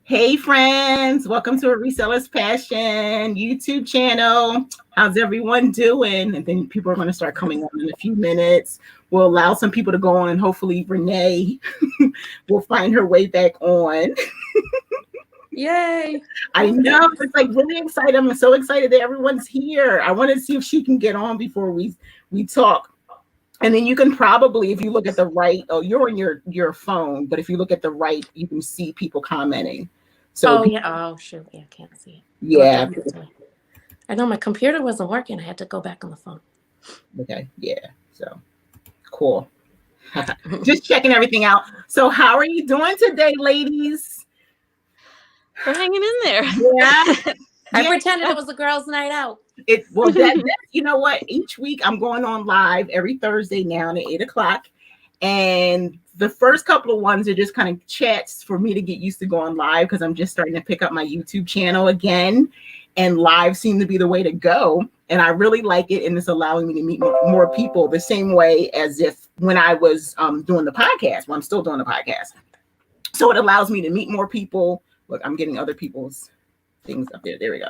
Hey friends, welcome to a Reseller's Passion YouTube channel. How's everyone doing? And then people are going to start coming on in a few minutes. We'll allow some people to go on and hopefully Renee will find her way back on. Yay. I know, it's like really excited. I'm so excited that everyone's here. I want to see if she can get on before we talk. And then you can probably, if you look at the right, you're on your phone, but if you look at the right, you can see people commenting. So Oh shoot, yeah, I can't see it. Yeah. I know my computer wasn't working. I had to go back on the phone. Okay, yeah. So cool. Just checking everything out. So how are you doing today, ladies? We're hanging in there. Yeah. I pretended it was a girls' night out. You know what? Each week I'm going on live every Thursday now at 8:00. And the first couple of ones are just kind of chats for me to get used to going live because I'm just starting to pick up my YouTube channel again. And live seem to be the way to go. And I really like it. And it's allowing me to meet more people the same way as if when I was doing the podcast. Well, I'm still doing the podcast. So it allows me to meet more people. Look, I'm getting other people's things up there. There we go.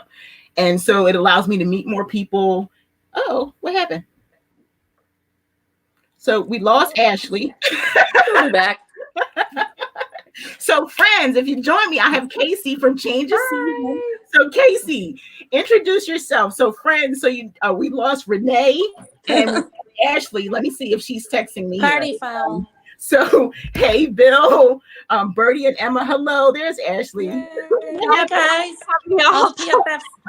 And so it allows me to meet more people. Oh, what happened? So we lost Ashley. I'm back. So friends, if you join me, I have Casey from Change of Season. So Casey, introduce yourself. So friends, we lost Renee and Ashley. Let me see if she's texting me. Party foul. So hey, Bill, Birdie and Emma. Hello, there's Ashley. Hi guys.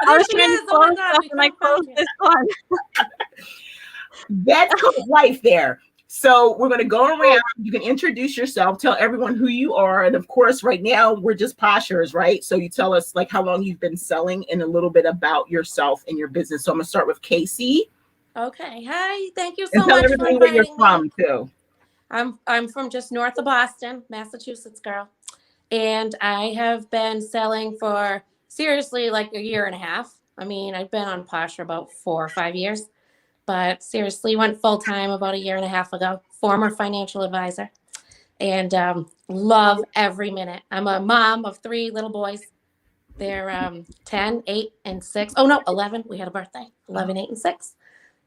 I was trying to close stuff and I closed this one. That's called life there. So we're going to go around. You can introduce yourself, tell everyone who you are. And of course, right now we're just poshers, right? So you tell us like how long you've been selling and a little bit about yourself and your business. So I'm going to start with Casey. Okay. Hi. Thank you so And tell much everybody for where you're inviting from me. too. I'm from just north of Boston, Massachusetts girl. And I have been selling for seriously like a year and a half. I mean, I've been on Posh for about 4 or 5 years. But seriously, went full-time about a year and a half ago, former financial advisor, and love every minute. I'm a mom of 3 little boys. They're 10, 8, and 6. Oh, no, 11. We had a birthday, 11, 8, and 6.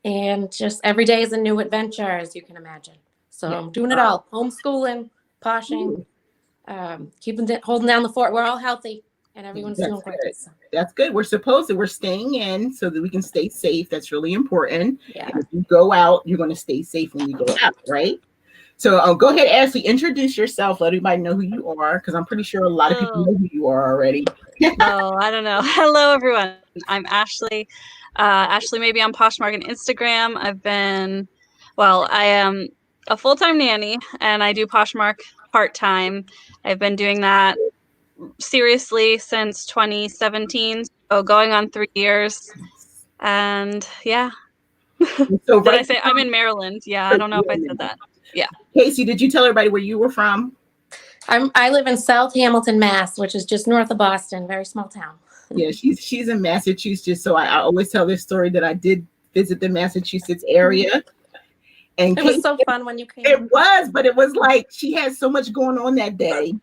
And just every day is a new adventure, as you can imagine. So I'm doing it all, homeschooling, poshing, holding down the fort. We're all healthy, and everyone's doing great. That's good. We're staying in so that we can stay safe. That's really important. Yeah. And if you go out, you're going to stay safe when you go out, right? So go ahead, Ashley, introduce yourself. Let everybody know who you are, because I'm pretty sure a lot of people know who you are already. Oh, I don't know. Hello, everyone. I'm Ashley. Ashley may be on Poshmark and Instagram. I am a full-time nanny, and I do Poshmark part-time. I've been doing that seriously since 2017, so going on 3 years. And yeah. So Did I say I'm in Maryland? Yeah, I don't know if I said that. Yeah. Casey, did you tell everybody where you were from? I live in South Hamilton, Mass, which is just north of Boston, very small town. Yeah, she's in Massachusetts. So I always tell this story that I did visit the Massachusetts area. And it was so fun when you came. It was, but it was like she had so much going on that day.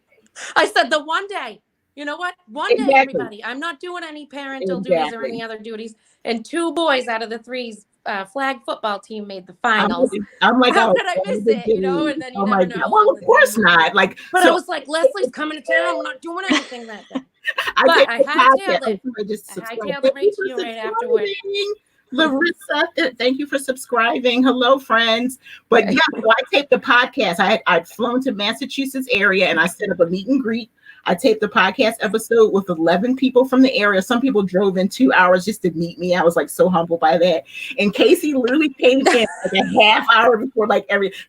I said the one day, you know what? One day, everybody. I'm not doing any parental duties or any other duties. And 2 boys out of the 3's flag football team made the finals. I'm like, how could I miss it? You know, and then you never know. Well, of course not. But I was like, Leslie's coming to town. I'm not doing anything that day. I hightailed it. I hightailed it right to you right afterwards. Larissa, thank you for subscribing. Hello, friends. But yeah, so I taped the podcast. I'd flown to Massachusetts area and I set up a meet and greet. I taped the podcast episode with 11 people from the area. Some people drove in 2 hours just to meet me. I was like so humbled by that. And Casey literally came in like a half hour before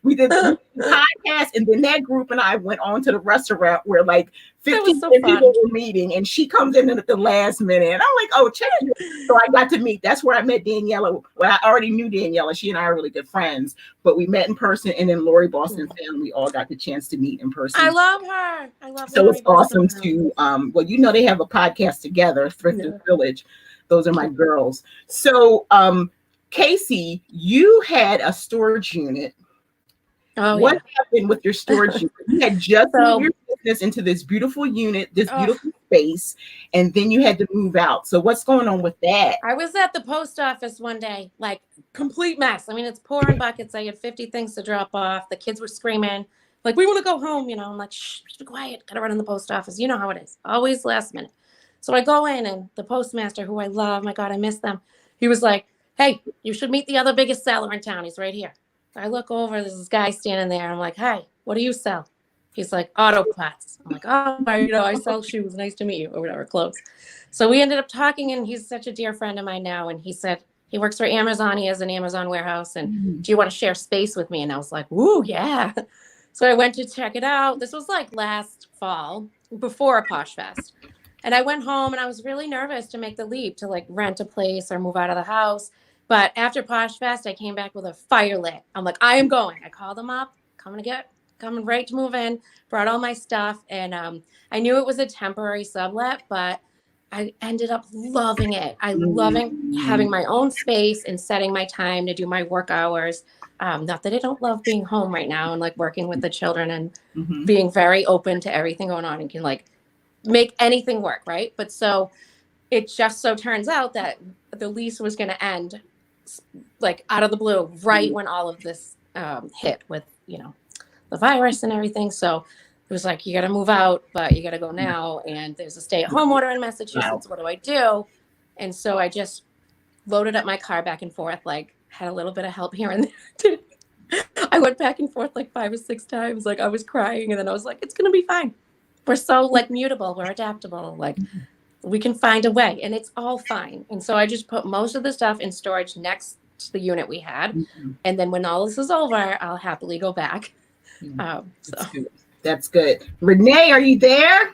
we did the podcast, and then that group and I went on to the restaurant where like 15 people were meeting, and she comes in at the last minute. And I'm like, oh, check you. So I got to meet. That's where I met Daniela. Well, I already knew Daniela. She and I are really good friends, but we met in person. And then Lori Boston family, we all got the chance to meet in person. I love her. I love her. So it's awesome to, they have a podcast together, Thrifted Village. Those are my girls. So, Casey, you had a storage unit. What happened with your storage unit? You had just moved your business into this beautiful unit, this beautiful space, and then you had to move out. So what's going on with that? I was at the post office one day, like complete mess. I mean, it's pouring buckets. I had 50 things to drop off. The kids were screaming, like, we want to go home. You know, I'm like, shh, be quiet. Gotta run in the post office. You know how it is. Always last minute. So I go in, and the postmaster, who I love, my God, I miss them. He was like, hey, you should meet the other biggest seller in town. He's right here. I look over, there's this guy standing there. I'm like, hey, what do you sell? He's like, auto parts. I'm like, oh, I sell shoes. Nice to meet you, or whatever, clothes. So we ended up talking, and he's such a dear friend of mine now. And he said he works for Amazon. He has an Amazon warehouse. And do you want to share space with me? And I was like, ooh, yeah. So I went to check it out. This was like last fall, before Posh Fest. And I went home, and I was really nervous to make the leap to like rent a place or move out of the house. But after Posh Fest, I came back with a fire lit. I'm like, I am going. I called them up, coming right to move in, brought all my stuff. And I knew it was a temporary sublet, but I ended up loving it. Loving having my own space and setting my time to do my work hours. Not that I don't love being home right now and like working with the children and being very open to everything going on and can like make anything work, right? But so it just so turns out that the lease was going to end like out of the blue right when all of this hit with, you know, the virus and everything. So it was like, you got to move out, but you got to go now. And there's a stay-at-home order in Massachusetts. What do I do? And so I just loaded up my car back and forth, like had a little bit of help here and there. I went back and forth like 5 or 6 times. Like I was crying, and then I was like, it's going to be fine. We're so like mutable. We're adaptable. Like we can find a way, and it's all fine. And so I just put most of the stuff in storage next to the unit we had. And then when all this is over, I'll happily go back. That's good. Renee, are you there?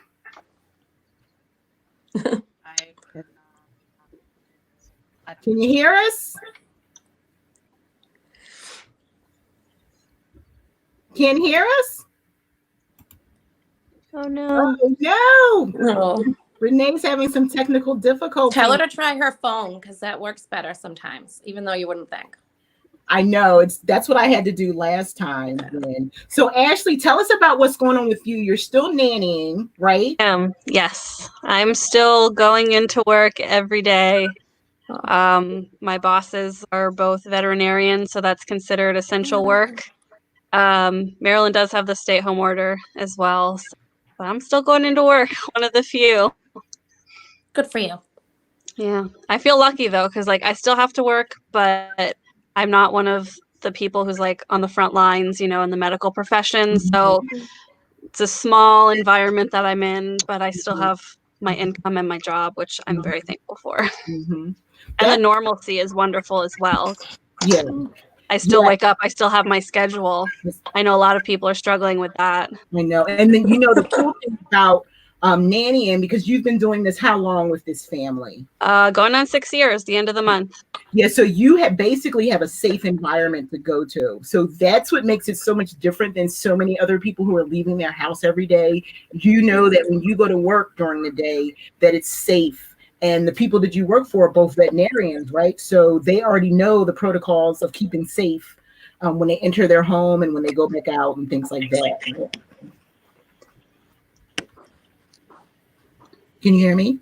Can you hear us? Can't hear us? Oh no. Oh no. Renee's having some technical difficulties. Tell her to try her phone, because that works better sometimes, even though you wouldn't think. I know, that's what I had to do last time. So Ashley, tell us about what's going on with you. You're still nannying, right? Yes, I'm still going into work every day. My bosses are both veterinarians, so that's considered essential work. Maryland does have the stay-at-home order as well, but I'm still going into work, one of the few. Good for you. Yeah, I feel lucky though, because like I still have to work, but I'm not one of the people who's like on the front lines, you know, in the medical profession. So it's a small environment that I'm in, but I still have my income and my job, which I'm very thankful for. And the normalcy is wonderful as well. Yeah. I still wake up. I still have my schedule. I know a lot of people are struggling with that. I know. And then, you know, the cool thing about nannying, because you've been doing this how long with this family? Going on 6 years, the end of the month. Yeah, so you basically have a safe environment to go to. So that's what makes it so much different than so many other people who are leaving their house every day. You know that when you go to work during the day, that it's safe. And the people that you work for are both veterinarians, right? So they already know the protocols of keeping safe when they enter their home and when they go back out and things like that. Can you hear me?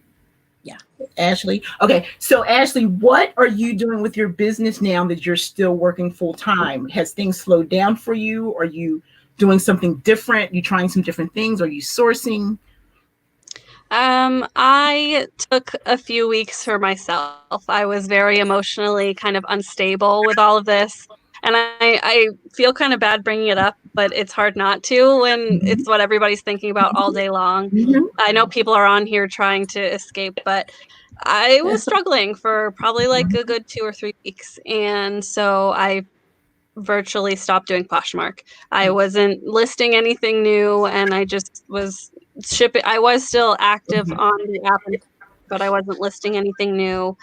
Yeah. Ashley? Okay. So Ashley, what are you doing with your business now that you're still working full time? Has things slowed down for you? Are you doing something different? You trying some different things? Are you sourcing? I took a few weeks for myself. I was very emotionally kind of unstable with all of this. And I feel kind of bad bringing it up, but it's hard not to when it's what everybody's thinking about all day long. I know people are on here trying to escape, but I was struggling for probably like a good 2 or 3 weeks. And so I virtually stopped doing Poshmark. I wasn't listing anything new, and I just was shipping. I was still active on the app, but I wasn't listing anything new.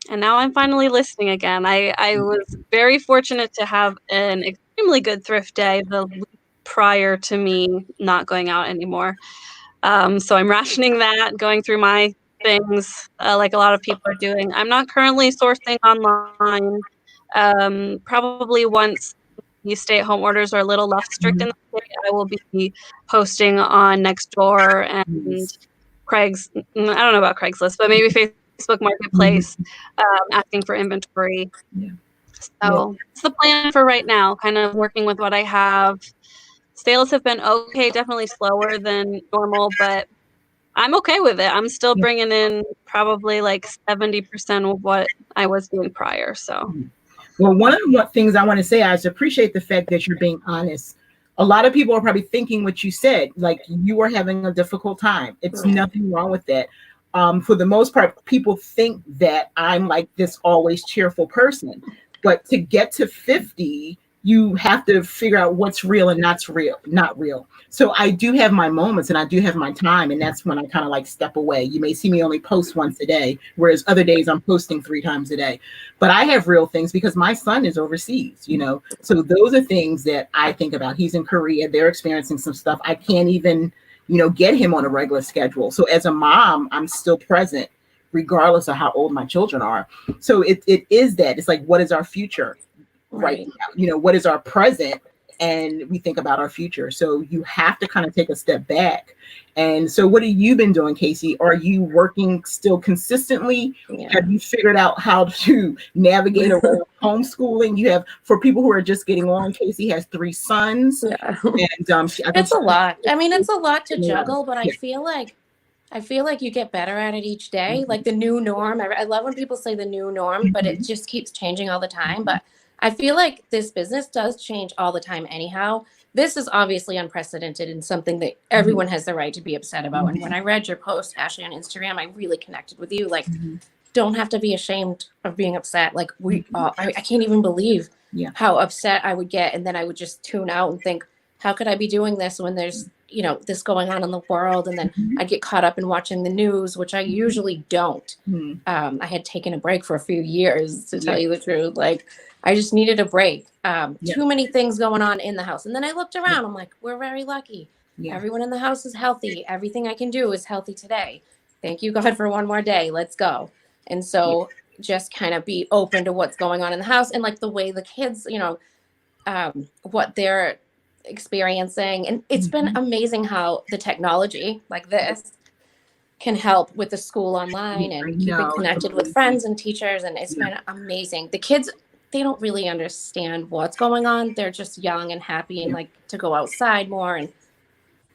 And now I'm finally listing again. I was very fortunate to have an extremely good thrift day the week prior to me not going out anymore. So I'm rationing that, going through my things like a lot of people are doing. I'm not currently sourcing online. Probably once the stay-at-home orders are a little less strict in the state, I will be posting on Nextdoor and Craig's. I don't know about Craigslist, but maybe Facebook Marketplace, asking for inventory. Yeah. So it's the plan for right now, kind of working with what I have. Sales have been okay, definitely slower than normal, but I'm okay with it. I'm still bringing in probably like 70% of what I was doing prior. So, well, one of the things I want to say, I just appreciate the fact that you're being honest. A lot of people are probably thinking what you said, like you are having a difficult time. It's nothing wrong with that. For the most part, people think that I'm like this always cheerful person, but to get to 50, you have to figure out what's real and not real. So I do have my moments and I do have my time, and that's when I kind of like step away. You may see me only post once a day, whereas other days I'm posting 3 times a day. But I have real things because my son is overseas, So those are things that I think about. He's in Korea. They're experiencing some stuff. I can't even, get him on a regular schedule. So as a mom, I'm still present regardless of how old my children are. So it is that. It's like, what is our future right now? What is our present? And we think about our future. So you have to kind of take a step back. And so what have you been doing, Casey? Are you working still consistently? Have you figured out how to navigate around homeschooling? You have, for people who are just getting on, Casey has 3 sons. And it's a lot. I mean, it's a lot to juggle, but I feel like you get better at it each day. Like the new norm. I love when people say the new norm, but it just keeps changing all the time. But I feel like this business does change all the time anyhow. This is obviously unprecedented and something that everyone has the right to be upset about. And when I read your post, Ashley, on Instagram, I really connected with you. Like, don't have to be ashamed of being upset. Like I can't even believe how upset I would get. And then I would just tune out and think, how could I be doing this when there's, this going on in the world? And then I'd get caught up in watching the news, which I usually don't. I had taken a break for a few years, to tell you the truth. Like, I just needed a break. Too many things going on in the house. And then I looked around. I'm like, we're very lucky. Everyone in the house is healthy. Everything I can do is healthy today. Thank you, God, for one more day. Let's go. And so just kind of be open to what's going on in the house and like the way the kids, what they're experiencing. And it's been amazing how the technology like this can help with the school online and keeping connected with friends and teachers. And it's been amazing. The kids, they don't really understand what's going on. They're just young and happy and like to go outside more. And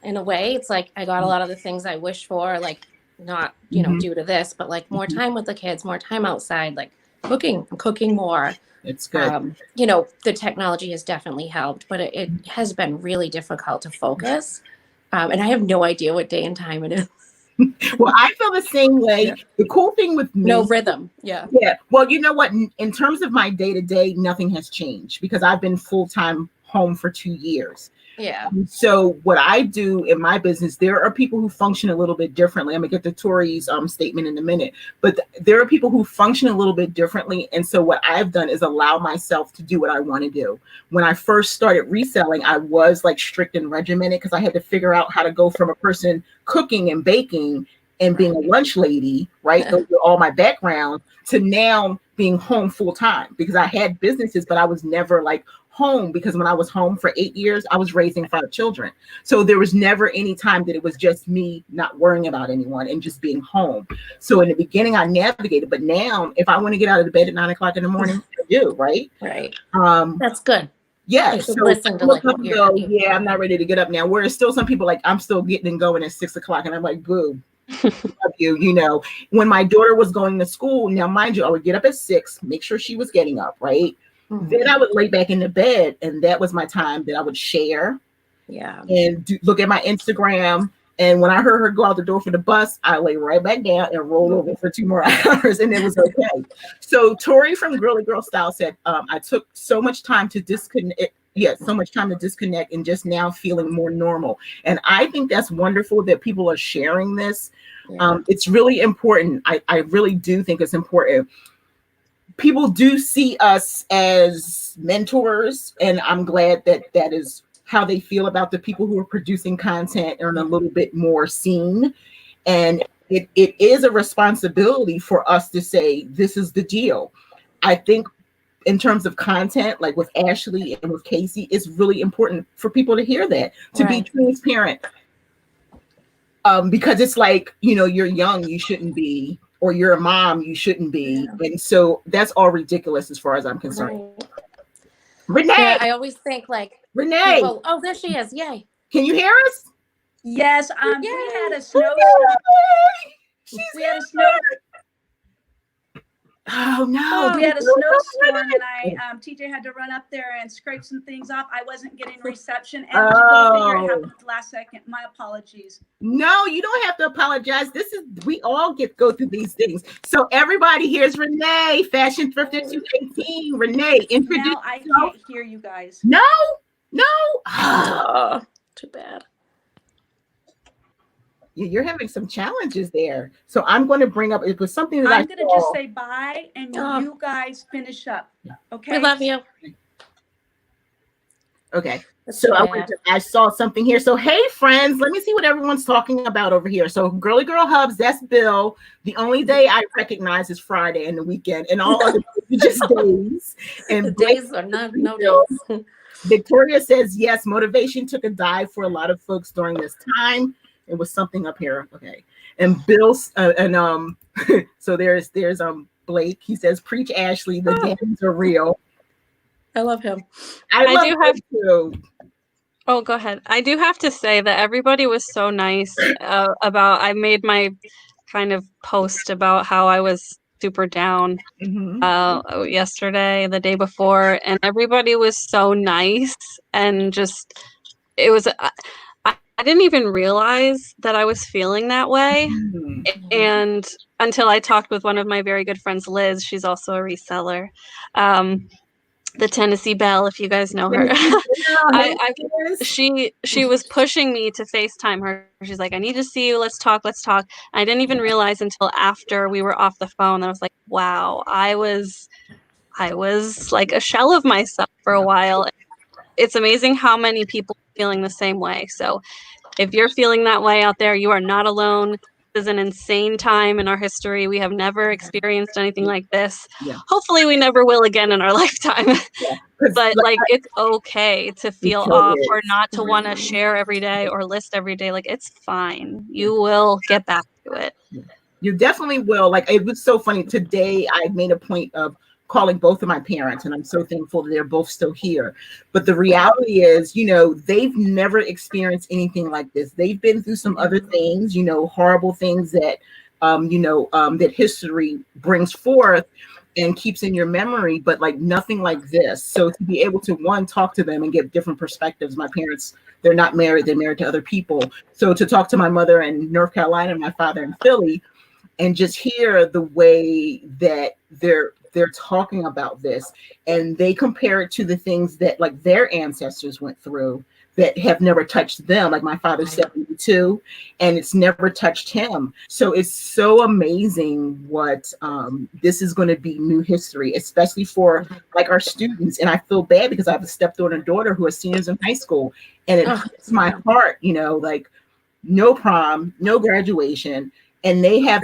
in a way, it's like I got a lot of the things I wish for, like not, due to this, but like more time with the kids, more time outside, like cooking more. It's good. The technology has definitely helped, but it has been really difficult to focus. And I have no idea what day and time it is. Well, I feel the same way. The cool thing with me, no rhythm. Yeah. Well, you know what? In terms of my day-to-day, nothing has changed because I've been full-time home for 2 years. Yeah. So what I do in my business, there are people who function a little bit differently. I'm gonna get to Tori's statement in a minute, but there are people who function a little bit differently. And so what I've done is allow myself to do what I want to do. When I first started reselling, I was like strict and regimented because I had to figure out how to go from a person cooking and baking and being a lunch lady, right? Those are all my background, to now being home full time because I had businesses, but I was never like home, because when I was home for 8 years, I was raising 5 children. So there was never any time that it was just me not worrying about anyone and just being home. So in the beginning, I navigated, but now if I want to get out of the bed at 9 o'clock in the morning, I do, right? Right. That's good. Yeah. So listen to like, I'm not ready to get up now. Whereas still some people like, I'm still getting and going at 6 o'clock, and I'm like, boo. Love you. When my daughter was going to school, now mind you, I would get up at 6, make sure she was getting up, right? Then I would lay back in the bed, and that was my time that I would share and look at my Instagram. And when I heard her go out the door for the bus, I lay right back down and roll over for 2 more hours, and it was okay. So Tori from Girly Girl Style said, I took so much time to disconnect. So much time to disconnect, and just now feeling more normal. And I think that's wonderful that people are sharing this. It's really important. I really do think it's important. People do see us as mentors, and I'm glad that that is how they feel about the people who are producing content and a little bit more seen. And it is a responsibility for us to say, this is the deal. I think in terms of content, like with Ashley and with Casey, it's really important for people to hear that, to be transparent. Because it's like, you're young, you shouldn't be, or you're a mom, you shouldn't be. And so that's all ridiculous as far as I'm concerned. Renee! Yeah, I always think like, Renee! People, oh, there she is. Yay. Can you hear us? Yes, Yay. we had a snowstorm. We had a snow. Oh no! We had a snowstorm, and TJ had to run up there and scrape some things off. I wasn't getting reception, and the whole thing happened at the last second. My apologies. No, you don't have to apologize. We all go through these things. So everybody, here's Renee, Fashion Thrifter 218. Renee, introduce Now I yourself. can't hear you guys. No. Oh, too bad. You're having some challenges there. So I'm going to bring up, it was something that I'm going to just say bye, and you guys finish up. Okay. We love you. Okay. So I saw something here. So, hey, friends, let me see what everyone's talking about over here. So, Girly Girl Hubs, that's Bill. The only day I recognize is Friday and the weekend, and all other just days. And the days are no days. Victoria says, yes, motivation took a dive for a lot of folks during this time. It was something up here. Okay. And Bill's, so there's Blake. He says, preach Ashley, the days are real. I love him. I do have to. Oh, go ahead. I do have to say that everybody was so nice about, I made my kind of post about how I was super down yesterday, the day before, and everybody was so nice and just, it was, I didn't even realize that I was feeling that way. And until I talked with one of my very good friends, Liz, she's also a reseller. The Tennessee Belle, if you guys know her. She was pushing me to FaceTime her. She's like, I need to see you. Let's talk. I didn't even realize until after we were off the phone. I was like, wow, I was like a shell of myself for a while. It's amazing how many people are feeling the same way. So if you're feeling that way out there, you are not alone. This is an insane time in our history. We have never experienced anything like this. Yeah. Hopefully we never will again in our lifetime. Yeah. But like it's okay to feel off or not to want to share every day or list every day. Like it's fine. You will get back to it. You definitely will. Like it was so funny. Today I made a point of calling both of my parents, and I'm so thankful that they're both still here. But the reality is, they've never experienced anything like this. They've been through some other things, horrible things that, that history brings forth and keeps in your memory, but like nothing like this. So to be able to, one, talk to them and get different perspectives. My parents, they're not married, they're married to other people. So to talk to my mother in North Carolina, my father in Philly, and just hear the way that they're talking about this, and they compare it to the things that like their ancestors went through that have never touched them. Like my father's 72 and it's never touched him. So it's so amazing what this is going to be new history, especially for like our students. And I feel bad because I have a stepdaughter and daughter who are seniors in high school, and it hurts my heart, like no prom, no graduation. And they have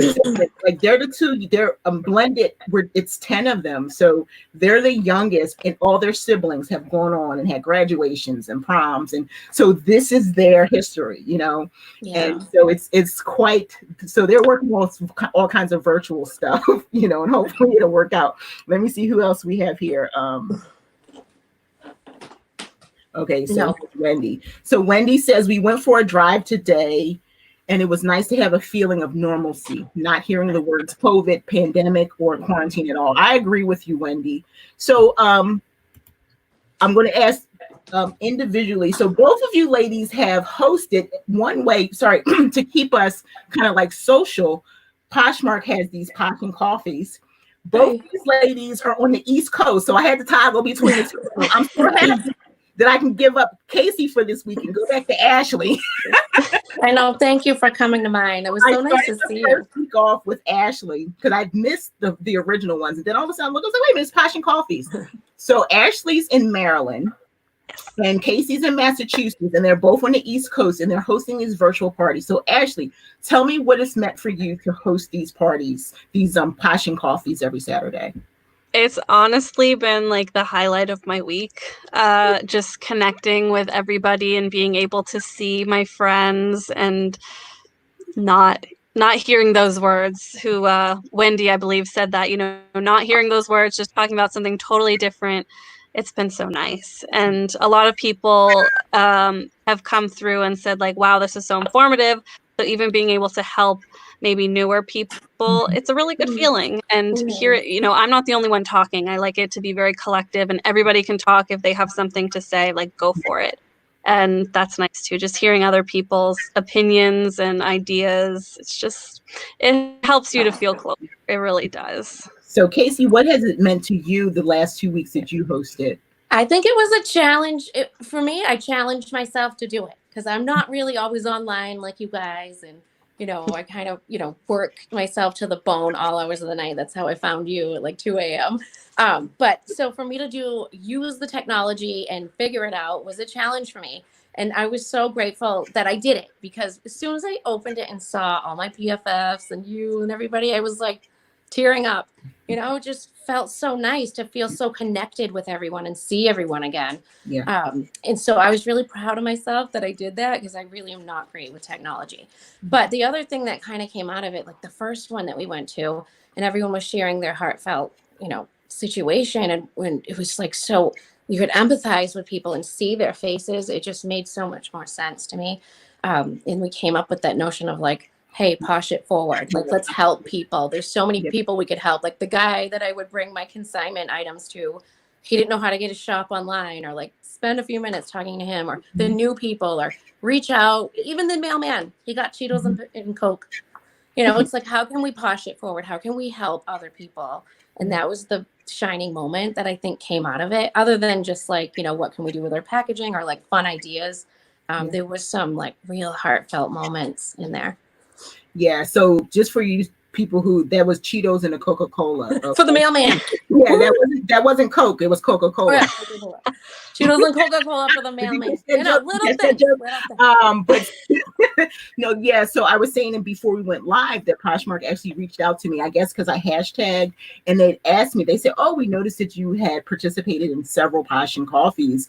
like they're the two, they're blended, where it's 10 of them. So they're the youngest, and all their siblings have gone on and had graduations and proms. And so this is their history, Yeah. And so it's quite, so they're working on all kinds of virtual stuff, and hopefully it'll work out. Let me see who else we have here. Okay, so Wendy. So Wendy says, we went for a drive today, and it was nice to have a feeling of normalcy, not hearing the words COVID, pandemic, or quarantine at all. I agree with you, Wendy. So I'm going to ask individually. So both of you ladies have hosted one way, to keep us kind of like social. Poshmark has these Posh and Coffees. Both these ladies are on the East Coast, so I had to toggle between the two. I'm so happy that I can give up Casey for this week and go back to Ashley. I know. Thank you for coming to mine. It was so nice to see you. First week off with Ashley because I missed the original ones, and then all of a sudden I was like, wait a minute, it's Posh and Coffees. So Ashley's in Maryland, and Casey's in Massachusetts, and they're both on the East Coast, and they're hosting these virtual parties. So Ashley, tell me what it's meant for you to host these parties, these Posh and Coffees every Saturday. It's honestly been like the highlight of my week. Just connecting with everybody and being able to see my friends and not hearing those words. Who Wendy, I believe, said that, not hearing those words, just talking about something totally different. It's been so nice. And a lot of people have come through and said like, wow, this is so informative. So even being able to help maybe newer people, it's a really good feeling. And here, I'm not the only one talking. I like it to be very collective and everybody can talk if they have something to say, like go for it. And that's nice too, just hearing other people's opinions and ideas. It helps you to feel closer. It really does. So Casey, what has it meant to you the last 2 weeks that you hosted? I think it was a challenge. For me, I challenged myself to do it because I'm not really always online like you guys. And, I kind of, work myself to the bone all hours of the night. That's how I found you at like 2 a.m. But so for me to use the technology and figure it out was a challenge for me. And I was so grateful that I did it because as soon as I opened it and saw all my PFFs and you and everybody, I was like tearing up. It just felt so nice to feel so connected with everyone and see everyone again. Yeah. And so I was really proud of myself that I did that because I really am not great with technology. But the other thing that kind of came out of it, like the first one that we went to and everyone was sharing their heartfelt, situation. And when it was like, so you could empathize with people and see their faces, it just made so much more sense to me. And we came up with that notion of like, hey, Posh it forward. Like, let's help people. There's so many people we could help. Like the guy that I would bring my consignment items to, he didn't know how to get a shop online, or like spend a few minutes talking to him, or the new people, or reach out. Even the mailman, he got Cheetos and Coke. It's like, how can we Posh it forward? How can we help other people? And that was the shining moment that I think came out of it, other than just like, what can we do with our packaging or like fun ideas. There was some like real heartfelt moments in there. Yeah, so just for you people there was Cheetos and a Coca-Cola. Okay? For the mailman. Yeah, that wasn't Coke, it was Coca-Cola. Oh, yeah, Coca-Cola. Cheetos and Coca-Cola for the mailman. Little things. But no, yeah, so I was saying that before we went live that Poshmark actually reached out to me, I guess because I hashtagged, and they asked me, they said, oh, we noticed that you had participated in several Posh and Coffees.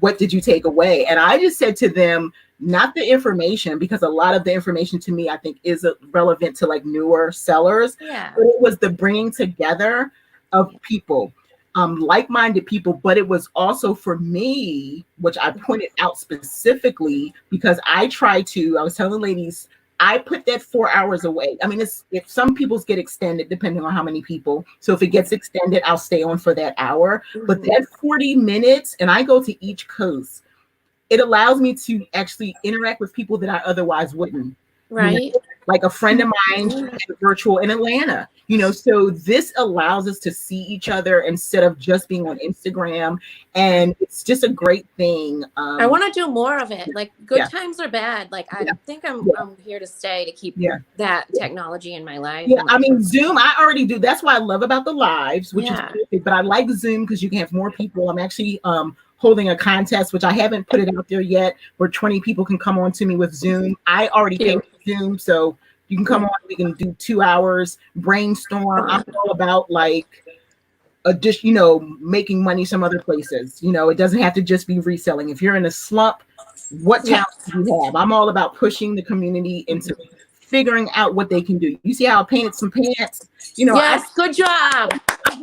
What did you take away? And I just said to them, not the information, because a lot of the information to me, I think is relevant to like newer sellers. Yeah. But it was the bringing together of people, like-minded people. But it was also for me, which I pointed out specifically because I was telling ladies, I put that 4 hours away. I mean, if some people's get extended, depending on how many people. So if it gets extended, I'll stay on for that hour. But that 40 minutes, and I go to each coast, it allows me to actually interact with people that I otherwise wouldn't. Right. Like a friend of mine virtual in Atlanta, so this allows us to see each other instead of just being on Instagram. And it's just a great thing. I want to do more of it. Like good times are bad. Like I think I'm here to stay to keep that technology in my life. Yeah, I mean, Zoom, I already do. That's what I love about the lives, which is perfect. But I like Zoom because you can have more people. I'm actually holding a contest, which I haven't put it out there yet, where 20 people can come on to me with Zoom. I already paid for Zoom, so you can come on. We can do 2 hours, brainstorm. I'm all about like making money some other places. It doesn't have to just be reselling. If you're in a slump, what talent do you have? I'm all about pushing the community into figuring out what they can do. You see how I painted some pants? Yes, good job.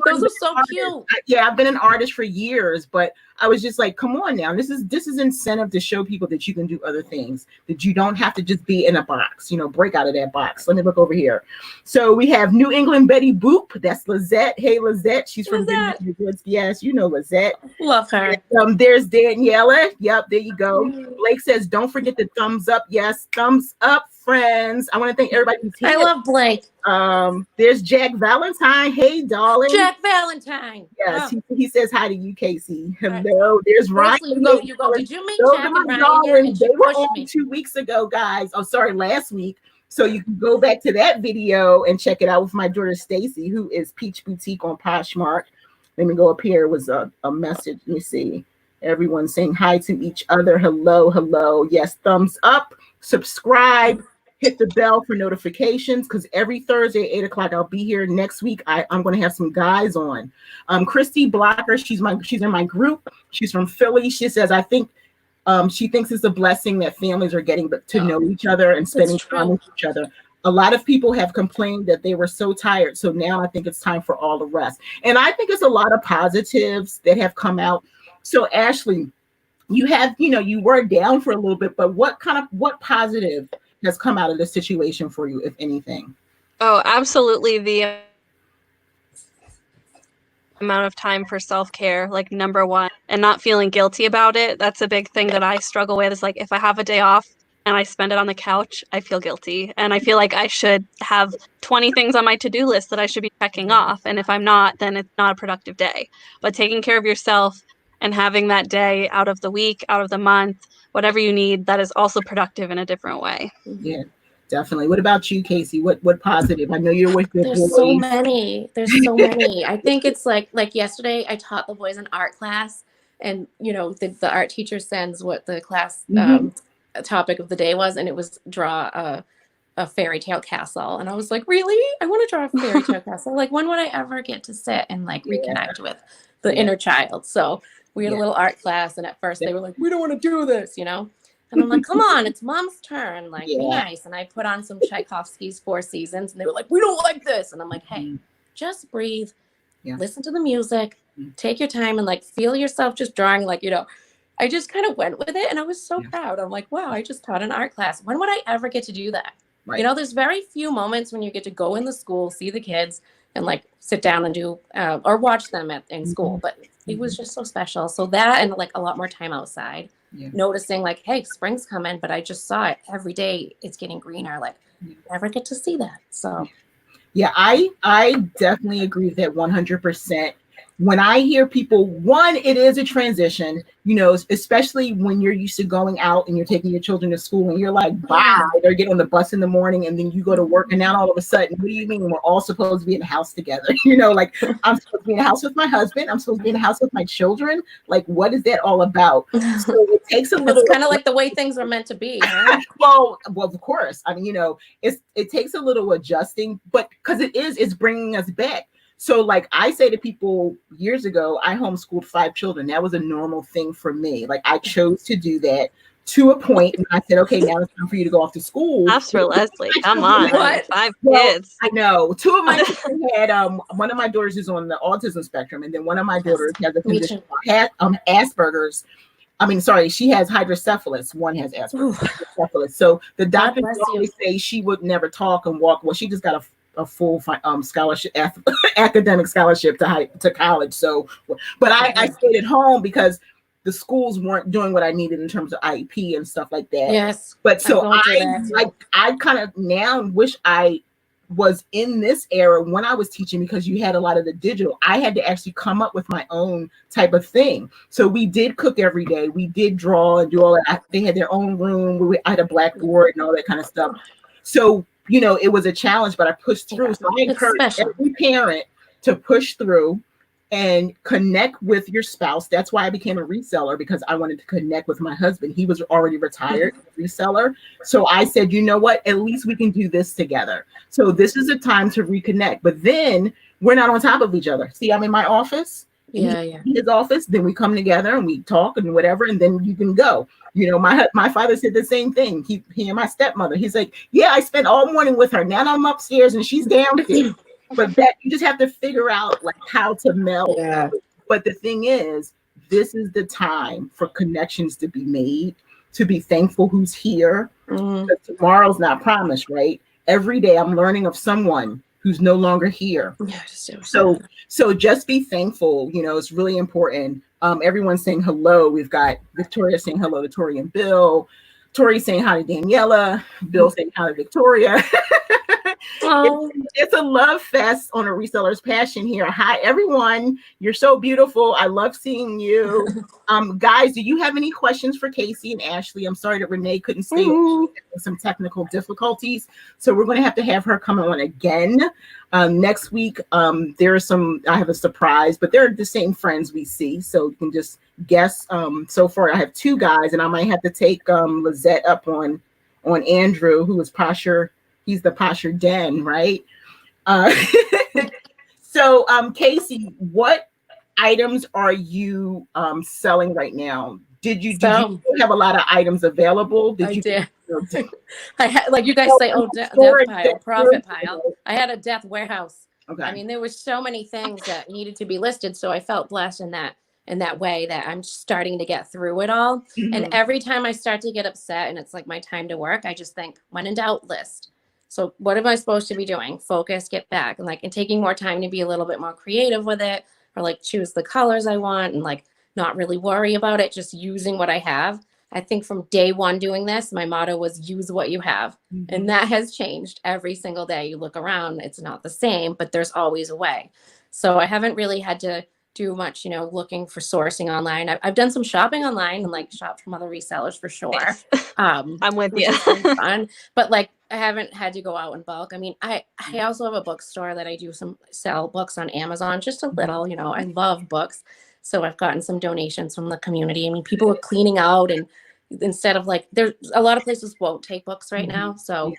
Those are so cute. I've been an artist for years, but I was just like, come on now. This is incentive to show people that you can do other things, that you don't have to just be in a box, break out of that box. Let me look over here. So we have New England Betty Boop. That's Lizette. Hey, Lizette. She's from Good Goods. Yes, Lizette. Love her. There's Daniela. Yep, there you go. Blake says, don't forget the thumbs up. Yes, thumbs up, friends. I want to thank everybody who's here. I love Blake. There's Jack Valentine. Hey, darling. Jack Valentine. Yes, he says hi to you, Casey. Hello. There's Ryan. You go. Did you meet Jack and Ryan? They were on 2 weeks ago, guys. Oh, sorry, last week. So you can go back to that video and check it out with my daughter Stacy, who is Peach Boutique on Poshmark. Let me go up here. It was a message. Let me see. Everyone saying hi to each other. Hello. Yes, thumbs up. Subscribe. hit the bell for notifications, because every Thursday at 8 o'clock I'll be here. Next week I'm going to have some guys on. Christy Blocker, she's in my group. She's from Philly. She says, I think she thinks it's a blessing that families are getting to know each other and spending time with each other. A lot of people have complained that they were so tired. So now I think it's time for all the rest. And I think it's a lot of positives that have come out. So Ashley, you were down for a little bit, but what positive has come out of this situation for you, if anything? Oh, absolutely. The amount of time for self-care, like number one, and not feeling guilty about it. That's a big thing that I struggle with, is like, if I have a day off and I spend it on the couch, I feel guilty. And I feel like I should have 20 things on my to-do list that I should be checking off. And if I'm not, then it's not a productive day. But taking care of yourself and having that day out of the week, out of the month, whatever you need, that is also productive in a different way. Yeah, definitely. What about you, Casey? What positive? I know you're with your boys. So many. There's so many. I think it's like yesterday I taught the boys an art class, and the art teacher sends what the class topic of the day was, and it was draw a fairy tale castle. And I was like, really? I want to draw a fairy tale castle. Like, when would I ever get to sit and reconnect with the inner child? So we had a little art class, and at first they were like, we don't want to do this, And I'm like, come on, it's mom's turn. Be nice. And I put on some Tchaikovsky's Four Seasons, and they were like, we don't like this. And I'm like, hey, just breathe, listen to the music, take your time, and feel yourself just drawing. I just kind of went with it, and I was so proud. I'm like, wow, I just taught an art class. When would I ever get to do that? Right. There's very few moments when you get to go in the school, see the kids, and sit down and do or watch them in school. But it was just so special. So that, and a lot more time outside, noticing hey, spring's coming, but I just saw it every day. It's getting greener. Never get to see that. So yeah, I definitely agree with that 100%. When I hear people, one, it is a transition, especially when you're used to going out and you're taking your children to school and you're like, bye, they're getting on the bus in the morning, and then you go to work, and now all of a sudden, what do you mean we're all supposed to be in the house together? I'm supposed to be in the house with my husband. I'm supposed to be in the house with my children. What is that all about? So it takes a little. It's kind of like the way things are meant to be. Huh? well, of course. I mean, it takes a little adjusting, but because it's bringing us back. So I say to people years ago, I homeschooled 5 children. That was a normal thing for me. I chose to do that to a point, and I said, okay, now it's time for you to go off to school. After Leslie, come on. What? 5 kids. I know. 2 of my children had, one of my daughters is on the autism spectrum, and then one of my daughters has a condition called Asperger's. She has hydrocephalus. One has Asperger's. Hydrocephalus. So the doctors always say she would never talk and walk. Well, she just got a full scholarship, academic scholarship to college. So, but I stayed at home because the schools weren't doing what I needed in terms of IEP and stuff like that. Yes. But so I kind of now wish I was in this era when I was teaching, because you had a lot of the digital. I had to actually come up with my own type of thing. So we did cook every day. We did draw and do all that. They had their own room. I had a blackboard and all that kind of stuff. So it was a challenge, but I pushed through. So I encourage every parent to push through and connect with your spouse. That's why I became a reseller, because I wanted to connect with my husband. He was already retired reseller. So I said, you know what, at least we can do this together. So this is a time to reconnect. But then we're not on top of each other. See, I'm in my office. His office. Then we come together and we talk and whatever, and then you can go. My father said the same thing. He and my stepmother. He's like, yeah, I spent all morning with her. Now I'm upstairs and she's downstairs. But that you just have to figure out how to meld. Yeah. But the thing is, this is the time for connections to be made. To be thankful who's here. Because tomorrow's not promised, right? Every day I'm learning of someone who's no longer here. So just be thankful. It's really important. Everyone's saying hello. We've got Victoria saying hello to Tori and Bill. Tori saying hi to Daniela. Bill saying hi to Victoria. It's a love fest on a reseller's passion here. Hi, everyone. You're so beautiful. I love seeing you. Guys, do you have any questions for Casey and Ashley? I'm sorry that Renee couldn't stay with some technical difficulties. So we're going to have her come on again. Next week, I have a surprise, but they're the same friends we see. So you can just guess. So far, I have 2 guys, and I might have to take Lizette up on on Andrew, who is Posher. He's the Posher Den, right? Uh, so, Casey, what items are you selling right now? Did you have a lot of items available? I did. I had, like you guys say, death pile, profit pile. I had a death warehouse. Okay. I mean, there was so many things that needed to be listed, so I felt blessed in that way that I'm starting to get through it all. Mm-hmm. And every time I start to get upset and it's like my time to work, I just think, when in doubt, list. So what am I supposed to be doing? Focus, get back, and taking more time to be a little bit more creative with it, or like choose the colors I want and like not really worry about it, just using what I have. I think from day one doing this, my motto was use what you have. Mm-hmm. And that has changed every single day. You look around, it's not the same, but there's always a way. So I haven't really had to do much, looking for sourcing online. I've done some shopping online and like shop from other resellers for sure. I'm with you. Fun, but like I haven't had to go out in bulk. I mean, I also have a bookstore that I do sell books on Amazon, just a little, I love books. So I've gotten some donations from the community. I mean, people are cleaning out, and instead of there's a lot of places won't take books right now. So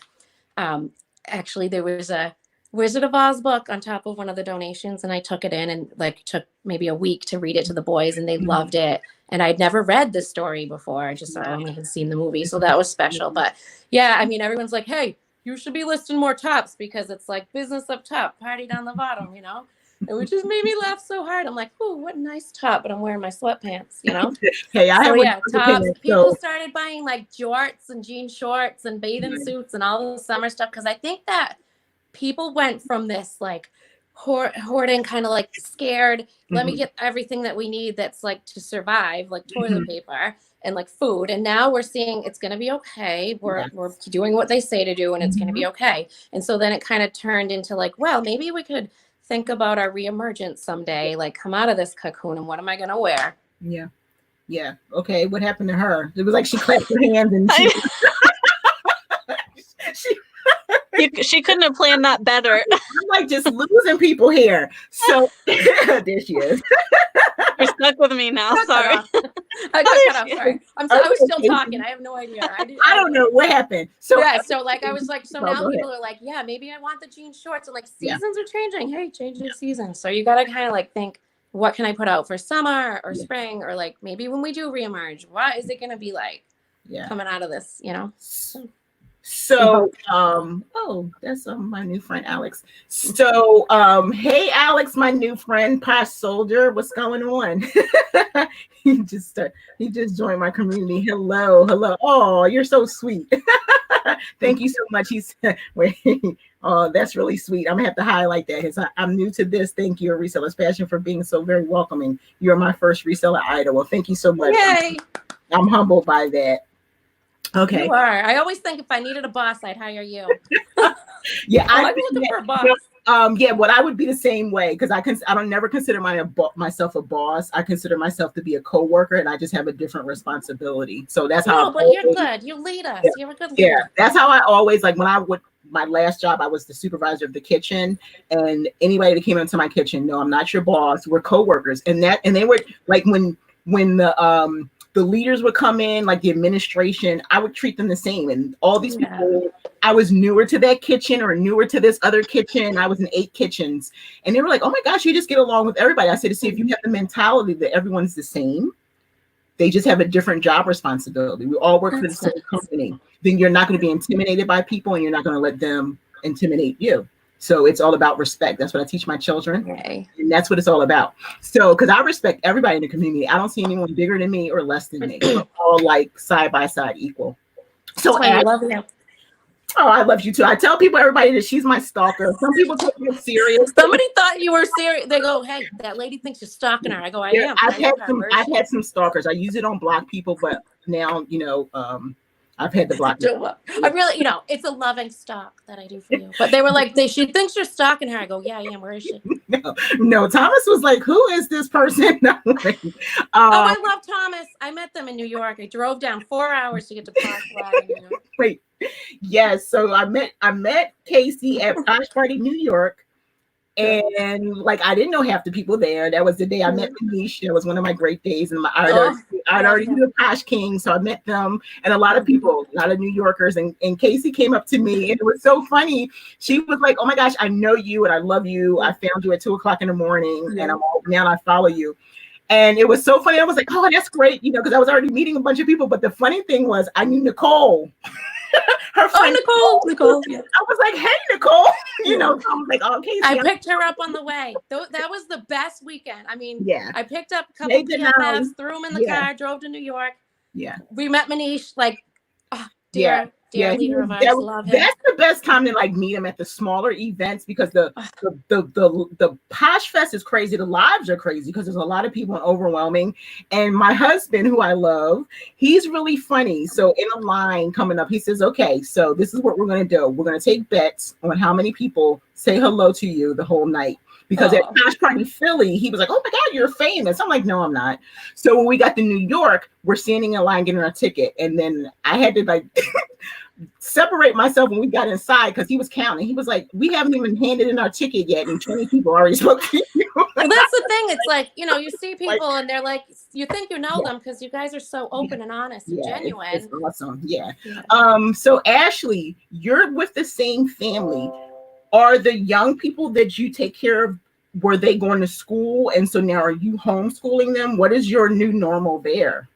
actually there was a Wizard of Oz book on top of one of the donations, and I took it in and took maybe a week to read it to the boys, and they loved it. And I'd never read the story before. I just only had seen the movie. So that was special. But yeah, I mean, everyone's like, hey, you should be listing more tops because it's like business up top, party down the bottom, Which just made me laugh so hard. I'm like, oh, what a nice top, but I'm wearing my sweatpants, Hey, tops. People started buying like jorts and jean shorts and bathing suits and all the summer stuff, because I think that people went from this like hoarding, kind of like scared, let me get everything that we need that's like to survive, like toilet paper and like food. And now we're seeing it's going to be okay. We're doing what they say to do, and it's going to be okay. And so then it kind of turned into like, well, maybe we could think about our reemergence someday, like come out of this cocoon, and what am I going to wear? Yeah. Okay. What happened to her? It was like she clapped her hands and she couldn't have planned that better. I'm like just losing people here. So there she is. You're stuck with me now. Sorry. I got cut off. Sorry. I was still talking. I have no idea. I don't know what happened. So like I was like, so now people are like, yeah, maybe I want the jean shorts, and like seasons are changing. Hey, changing seasons. So you got to kind of like think, what can I put out for summer or spring, or like maybe when we do reemerge, what is it going to be like coming out of this, So, that's my new friend, Alex. So, hey, Alex, my new friend, Posh Soldier, what's going on? he just joined my community. Hello. Oh, you're so sweet. Thank you so much. Oh, that's really sweet. I'm gonna have to highlight that. I'm new to this. Thank you, Reseller's Passion, for being so very welcoming. You're my first reseller idol. Well, thank you so much. Yay. I'm humbled by that. Okay. You are. I always think if I needed a boss, I'd hire you. Yeah, I'm looking for a boss. What I would be the same way, because I don't never consider myself a boss. I consider myself to be a coworker, and I just have a different responsibility. So that's how. But you're good. You lead us. Yeah. You're a good leader. Yeah, that's how I always like. When I would my last job, I was the supervisor of the kitchen, and anybody that came into my kitchen, no, I'm not your boss. We're coworkers, and they were like when the leaders would come in, like the administration, I would treat them the same. And all these people, I was newer to that kitchen or newer to this other kitchen. I was in 8 kitchens. And they were like, oh my gosh, you just get along with everybody. I said, to see if you have the mentality that everyone's the same, they just have a different job responsibility. We all work for the same company. Then you're not going to be intimidated by people, and you're not going to let them intimidate you. So it's all about respect. That's what I teach my children. Okay. And that's what it's all about. So, because I respect everybody in the community. I don't see anyone bigger than me or less than me. We're all like side by side equal. So I love you. Oh, I love you too. I tell everybody that she's my stalker. Some people take me serious. Somebody thought you were serious. They go, hey, that lady thinks you're stalking her. I go, I am. I've had some stalkers. I use it on block people, but now, I've had to block people. I really, it's a loving stalk that I do for you. But they were like, she thinks you're stalking her. I go, yeah, I am. Where is she? No, Thomas was like, who is this person? I love Thomas. I met them in New York. I drove down 4 hours to get to Poshmark. Wait, yes. So I met Casey at Posh Party, New York. And like I didn't know half the people there. That was the day I met Manish. That was one of my great days. And I'd already knew the Posh King, so I met them and a lot of people, a lot of New Yorkers. And Casey came up to me, and it was so funny. She was like, "Oh my gosh, I know you and I love you. I found you at 2:00 in the morning, and now I follow you." And it was so funny. I was like, "Oh, that's great," because I was already meeting a bunch of people. But the funny thing was, I knew Nicole. Her friend Nicole. Yeah. I was like, "Hey, Nicole," so I was like, "Oh, Casey." I picked her up on the way. That was the best weekend. I mean, I picked up a couple PFFs, threw them in the car, drove to New York. Yeah. We met Manish, like, dear leader of ours, love him. That's the best time to like meet him at the smaller events, because the Posh Fest is crazy. The lives are crazy because there's a lot of people and overwhelming. And my husband, who I love, he's really funny. So in a line coming up, he says, "Okay, so this is what we're going to do. We're going to take bets on how many people say hello to you the whole night." Because at Posh Party Philly, he was like, "Oh my God, you're famous." I'm like, "No, I'm not." So when we got to New York, we're standing in line getting our ticket. And then I had to like separate myself when we got inside because he was counting. He was like, "We haven't even handed in our ticket yet, and 20 people already spoke to you." Well, that's the thing. It's like, you see people and they're like, you think you know them because you guys are so open and honest and genuine. It's awesome. Yeah. So Ashley, you're with the same family. Are the young people that you take care of, were they going to school? And so now are you homeschooling them? What is your new normal there?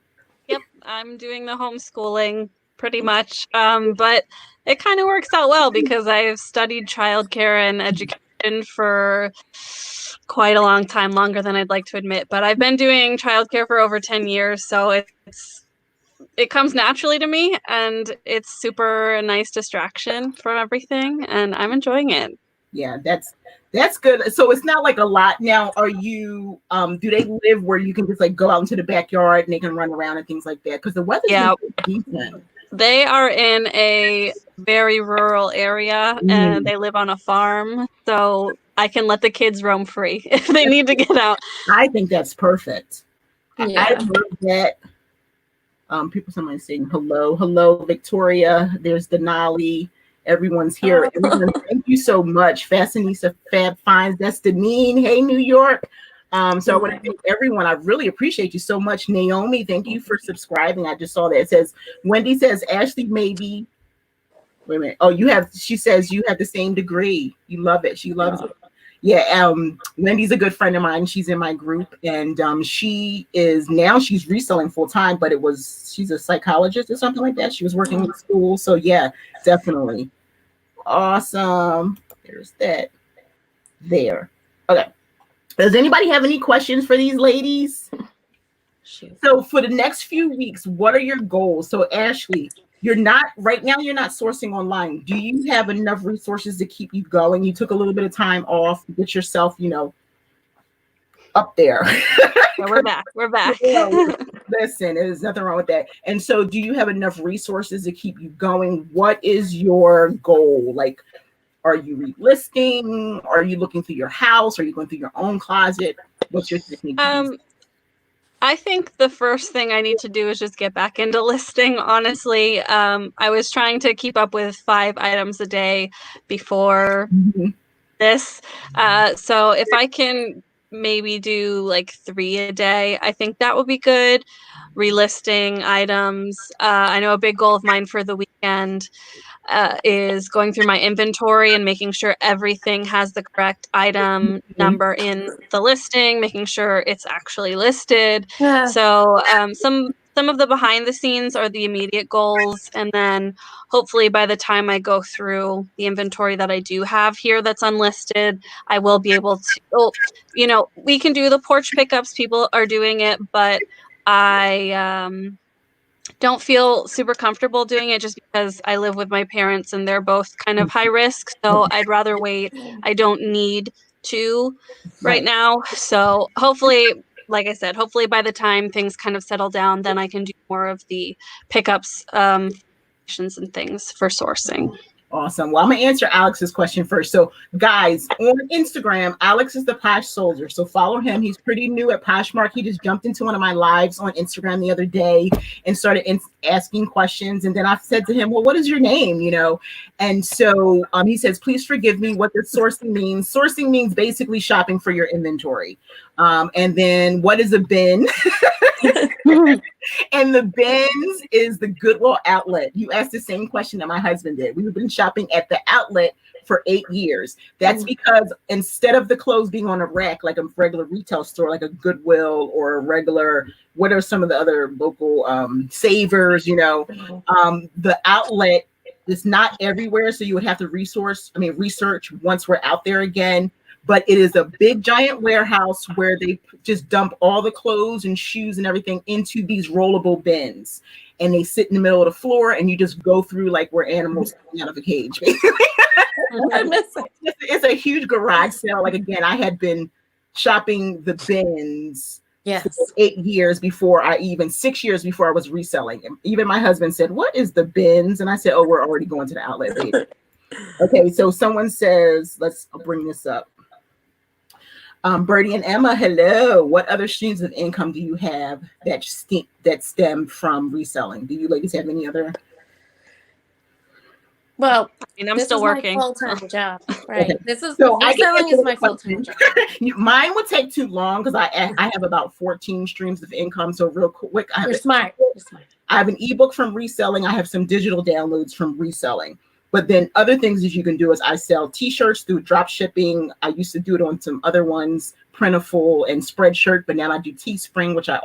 Yep, I'm doing the homeschooling pretty much. But it kind of works out well because I've studied childcare and education for quite a long time, longer than I'd like to admit. But I've been doing childcare for over 10 years. So it comes naturally to me, and it's super nice distraction from everything, and I'm enjoying it. Yeah, that's good. So it's not like a lot. Now, are you do they live where you can just like go out into the backyard and they can run around and things like that? Because the weather's decent. They are in a very rural area and they live on a farm, so I can let the kids roam free if they need to get out. I think that's perfect. Yeah. I love that. Somebody saying hello, Victoria. There's Denali. Everyone's here. Everyone, thank you so much. Fashionista Fab Finds. That's Deneen. Hey, New York. So I want to thank everyone. I really appreciate you so much. Naomi, thank you for subscribing. I just saw that. It says, Wendy says, Ashley, maybe. Wait a minute. Oh, she says you have the same degree. You love it. She loves it. Yeah, Wendy's a good friend of mine. She's in my group, and she's reselling full time, but she's a psychologist or something like that. She was working in school, so yeah, definitely. Awesome. There's that. There. Okay. Does anybody have any questions for these ladies? Shoot. So for the next few weeks, what are your goals? So Ashley, you're not sourcing online. Do you have enough resources to keep you going? You took a little bit of time off to get yourself, up there. Yeah, we're back. Listen, there's nothing wrong with that. And so do you have enough resources to keep you going? What is your goal? Like, are you relisting? Are you looking through your house? Are you going through your own closet? What's your technique? I think the first thing I need to do is just get back into listing, honestly. I was trying to keep up with 5 items a day before this. So if I can maybe do like 3 a day, I think that would be good. Relisting items. I know a big goal of mine for the weekend is going through my inventory and making sure everything has the correct item number in the listing, making sure it's actually listed. Yeah. So some of the behind the scenes are the immediate goals, and then hopefully by the time I go through the inventory that I do have here that's unlisted, I will be able to, we can do the porch pickups, people are doing it, but I don't feel super comfortable doing it just because I live with my parents and they're both kind of high risk. So I'd rather wait. I don't need to right now. So hopefully, like I said, hopefully by the time things kind of settle down, then I can do more of the pickups, and things for sourcing. Awesome. Well, I'm going to answer Alex's question first. So, guys, on Instagram, Alex is the Posh Soldier. So follow him. He's pretty new at Poshmark. He just jumped into one of my lives on Instagram the other day and started asking questions. And then I said to him, well, what is your name? And so he says, please forgive me. What does sourcing mean? Sourcing means basically shopping for your inventory. And then what is a bin? And the bins is the Goodwill outlet. You asked the same question that my husband did. We've been shopping at the outlet for 8 years. That's because instead of the clothes being on a rack, like a regular retail store, like a Goodwill or a regular, what are some of the other local savers, the outlet is not everywhere. So you would have to research once we're out there again. But it is a big giant warehouse where they just dump all the clothes and shoes and everything into these rollable bins. And they sit in the middle of the floor and you just go through like we're animals coming out of a cage, basically. It's a huge garage sale. Like, again, I had been shopping the bins for 8 years before 6 years before I was reselling. And even my husband said, what is the bins? And I said, oh, we're already going to the outlet, baby. Okay, so someone says, let's bring this up. Bertie and Emma, hello. What other streams of income do you have that stem from reselling? Do you ladies have any other? Well, I'm still working. My full-time job, right? Okay. This is reselling is my full-time job. Mine would take too long because I have about 14 streams of income. So real quick, You're smart. I have an ebook from reselling. I have some digital downloads from reselling. But then other things that you can do is I sell t-shirts through drop shipping. I used to do it on some other ones, Printful and Spreadshirt, but now I do Teespring, which I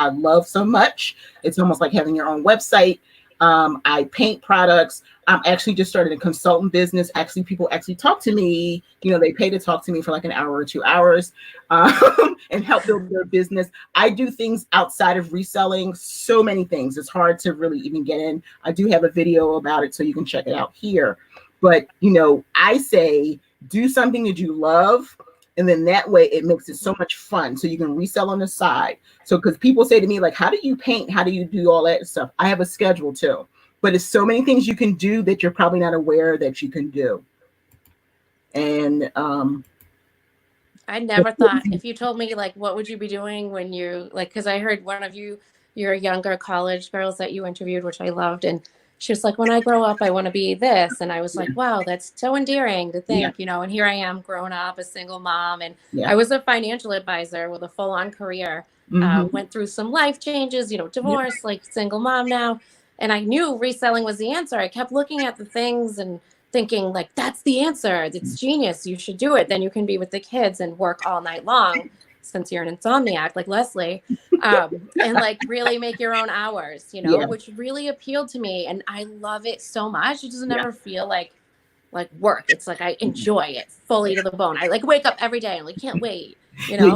love so much. It's almost like having your own website. I paint products. I'm actually just started a consultant business. Actually, people actually talk to me. They pay to talk to me for like an hour or 2 hours and help build their business. I do things outside of reselling, so many things. It's hard to really even get in. I do have a video about it, so you can check it out here. But, I say do something that you love. And then that way it makes it so much fun. So you can resell on the side. So because people say to me, like, how do you paint? How do you do all that stuff? I have a schedule too. But it's so many things you can do that you're probably not aware that you can do. And I never thought, if you told me, like, what would you be doing when you, like, because I heard one of your younger college girls that you interviewed, which I loved. And she was like, when I grow up, I want to be this. And I was like, wow, that's so endearing to think, and here I am growing up a single mom. And I was a financial advisor with a full-on career, went through some life changes, divorce, like single mom now. And I knew reselling was the answer. I kept looking at the things and thinking, like, that's the answer. It's genius. You should do it. Then you can be with the kids and work all night long, since you're an insomniac like Leslie, and like really make your own hours, which really appealed to me. And I love it so much. It doesn't ever feel like work. It's like I enjoy it fully to the bone. I like wake up every day and like can't wait. But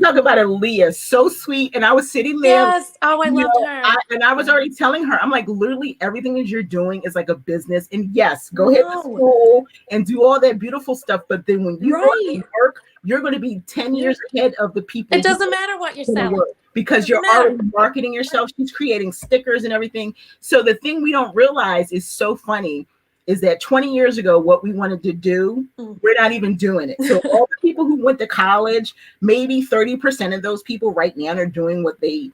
talk about Aaliyah, so sweet. And I was sitting there. Yes. Oh, I loved her. I was already telling her, I'm like, literally everything that you're doing is like a business. And yes, go ahead to school and do all that beautiful stuff. But then when you go to work, you're going to be 10 years ahead of the people. It doesn't matter what you're selling. Because you're already marketing yourself. She's creating stickers and everything. So the thing we don't realize is so funny is that 20 years ago, what we wanted to do, we're not even doing it. So all the people who went to college, maybe 30% of those people right now are doing what they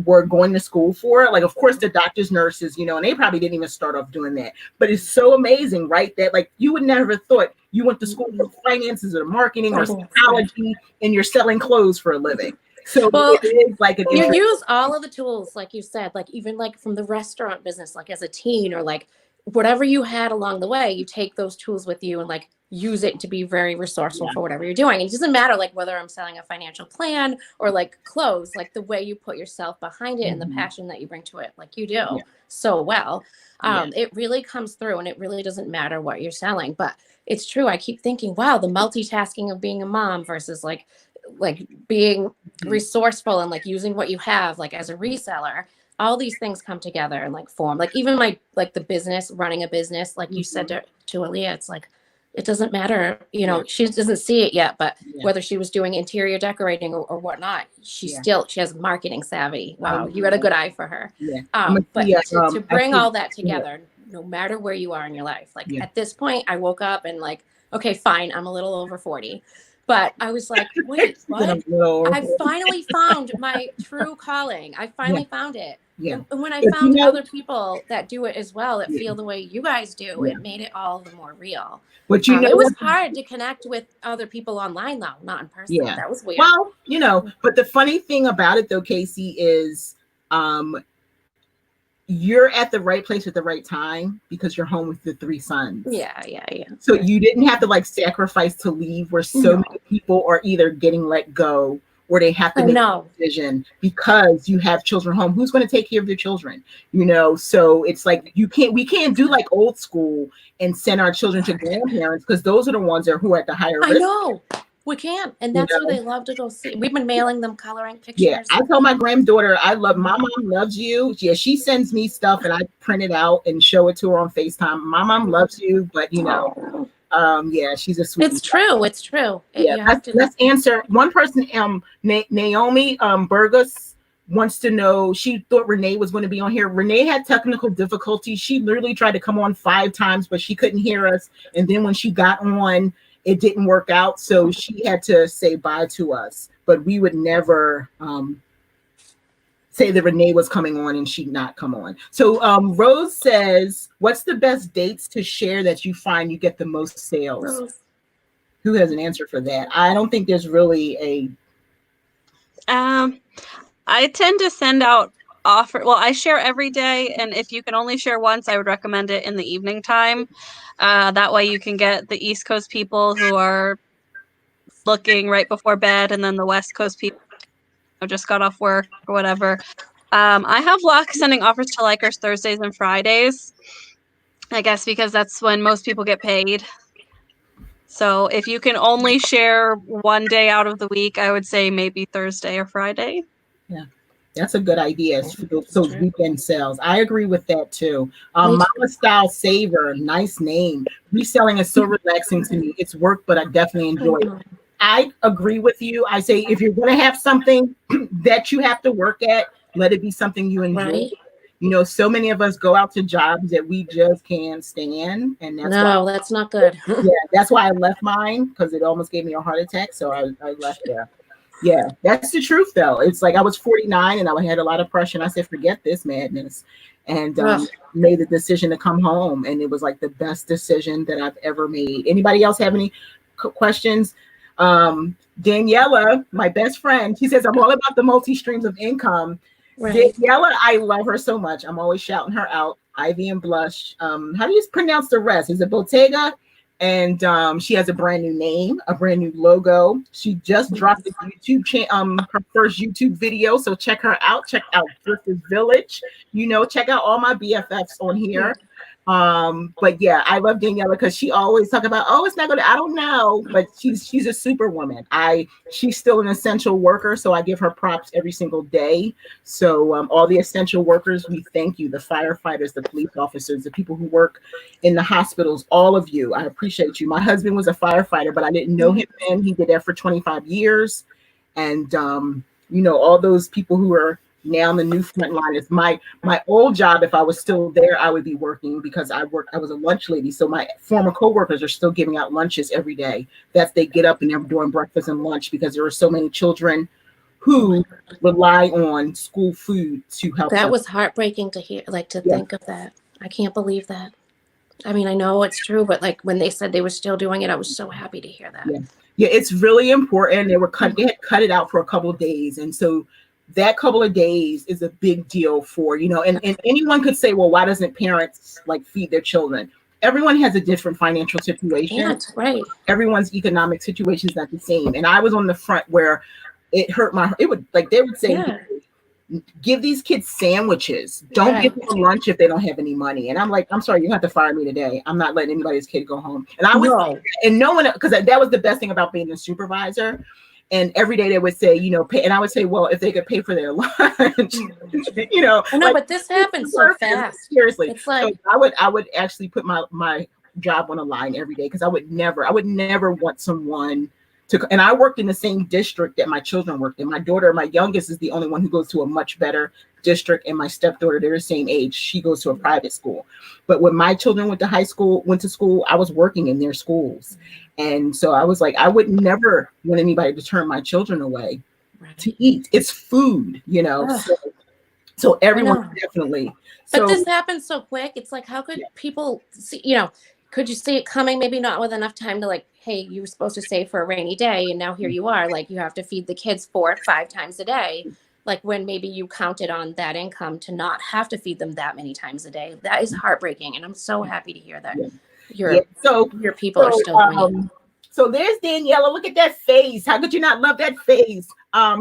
were going to school for. Like, of course, the doctors, nurses, and they probably didn't even start off doing that. But it's so amazing, right? That like you would never have thought you went to school for finances or marketing or psychology and you're selling clothes for a living. So it is like you use all of the tools, like you said, like even like from the restaurant business, like as a teen or like whatever you had along the way, you take those tools with you and like use it to be very resourceful for whatever you're doing. It doesn't matter like whether I'm selling a financial plan or like clothes, like the way you put yourself behind it and the passion that you bring to it, like you do so well. It really comes through and it really doesn't matter what you're selling. But it's true. I keep thinking, wow, the multitasking of being a mom versus like being resourceful and like using what you have like as a reseller. All these things come together and like form, like even my, like the business, running a business, like you said to Aaliyah, it's like, it doesn't matter, she doesn't see it yet, but whether she was doing interior decorating or whatnot, she has marketing savvy. Wow. You had a good eye for her. But to bring all that together, no matter where you are in your life, like at this point I woke up and like, okay, fine. I'm a little over 40. But I was like, wait, what? I finally found my true calling. I finally found it. Yeah. And when I But found other people that do it as well, that Yeah. feel the way you guys do, Yeah. it made it all the more real. But you know, It was hard to connect with other people online, though, not in person. yeah. That was weird. Well, you know, but the funny thing about it though, Casey, is you're at the right place at the right time because you're home with the 3 sons. Yeah. So you didn't have to like sacrifice to leave where so many people are either getting let go or they have to make a decision because you have children home. Who's going to take care of your children? You know, so it's like we can't do like old school and send our children to grandparents because those are the ones who are at the higher risk. I know. We can't. And that's who they love to go see. We've been mailing them coloring pictures. Yeah, I tell my granddaughter, my mom loves you. Yeah, she sends me stuff and I print it out and show it to her on FaceTime. My mom loves you, but you know, yeah, she's a sweet. It's true. It's true. Yeah, let's answer one person. Naomi Burgos wants to know. She thought Renee was going to be on here. Renee had technical difficulties. She literally tried to come on 5 times, but she couldn't hear us. And then when she got on, it didn't work out, so she had to say bye to us. But we would never say that Renee was coming on and she'd not come on. So Rose says, what's the best dates to share that you find you get the most sales? Rose. Who has an answer for that? I don't think there's really a... I tend to send out I share every day, and if you can only share once, I would recommend it in the evening time. That way you can get the East Coast people who are looking right before bed, and then the West Coast people who just got off work or whatever. I have luck sending offers to likers Thursdays and Fridays, I guess, because that's when most people get paid. So if you can only share one day out of the week, I would say maybe Thursday or Friday. Yeah. That's a good idea. So weekend sales. I agree with that too. Mama Style Saver, nice name. Reselling is so relaxing to me. It's work, but I definitely enjoy it. I agree with you. I say if you're going to have something that you have to work at, let it be something you enjoy. Right. You know, so many of us go out to jobs that we just can't stand, and that's not good. Yeah, that's why I left mine, because it almost gave me a heart attack. So I left there. Yeah, that's the truth, though. It's like I was 49 and I had a lot of pressure. And I said, forget this madness. And made the decision to come home. And it was like the best decision that I've ever made. Anybody else have any questions? Daniela, my best friend, she says, I'm all about the multi-streams of income. Right. Daniela, I love her so much. I'm always shouting her out. Ivy and Blush. How do you pronounce the rest? Is it Bottega? And she has a brand new name, a brand new logo. She just dropped a YouTube channel, her first YouTube video. So check her out. Check out Thrifted Village. You know, check out all my BFFs on here. But yeah, I love Daniela because she always talk about, oh, it's not gonna, I don't know, but she's a superwoman. She's still an essential worker, so I give her props every single day. So all the essential workers, we thank you, the firefighters, the police officers, the people who work in the hospitals, all of you, I appreciate you. My husband was a firefighter, but I didn't know him then. He did that for 25 years. And you know, all those people who are now in the new front line. Is my old job. If I was still there, I would be working because I was a lunch lady. So my former coworkers are still giving out lunches every day. They get up and they're doing breakfast and lunch because there are so many children who rely on school food to help. That was heartbreaking to hear, think of that. I can't believe that. I mean, I know it's true, but like when they said they were still doing it, I was so happy to hear that. Yeah, it's really important. They had cut it out for a couple of days, and so that couple of days is a big deal for, you know, and anyone could say, well, why doesn't parents feed their children? Everyone has a different financial situation. Right. Everyone's economic situation is not the same. And I was on the front where it hurt they would say, give these kids sandwiches. Don't give them lunch if they don't have any money. And I'm like, I'm sorry, you have to fire me today. I'm not letting anybody's kid go home. And I was, and no one, because that was the best thing about being a supervisor. And every day they would say, you know, pay, and I would say, well, if they could pay for their lunch, you know. I know, but this happens so fast. Seriously. It's like, so I would actually put my job on the line every day because I would never want someone to, and I worked in the same district that my children worked in. My youngest is the only one who goes to a much better district, and my stepdaughter, they're the same age. She goes to a private school. But when my children went to school, I was working in their schools. And so I was like, I would never want anybody to turn my children away to eat. It's food, you know. So, So everyone definitely. But this happens so quick. It's like, how could people see, could you see it coming? Maybe not with enough time to like, hey, you were supposed to save for a rainy day. And now here you are, like you have to feed the kids 4 or 5 times a day. Like when maybe you counted on that income to not have to feed them that many times a day. That is heartbreaking. And I'm so happy to hear that your people are still doing it. So there's Daniela. Look at that face. How could you not love that face?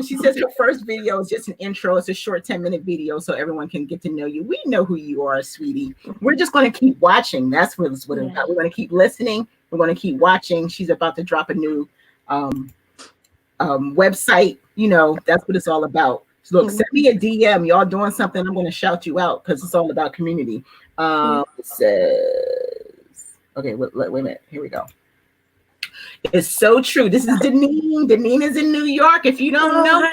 She says her first video is just an intro. It's a short 10-minute video so everyone can get to know you. We know who you are, sweetie. We're just going to keep watching. That's what it's about. We're going to keep listening. We're going to keep watching. She's about to drop a new website. That's what it's all about. So look, send me a DM. Y'all doing something, I'm going to shout you out because it's all about community. It says, okay, wait a minute. Here we go. It's so true. This is Deneen. Deneen is in New York. If you don't know,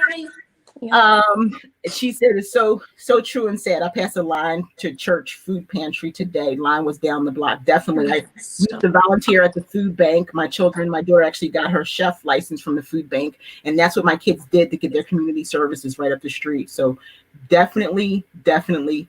she said it's so true and sad. I passed a line to church food pantry today. Line was down the block. Definitely. I used to volunteer at the food bank. My daughter actually got her chef license from the food bank, and that's what my kids did to get their community services right up the street. So definitely. Deneen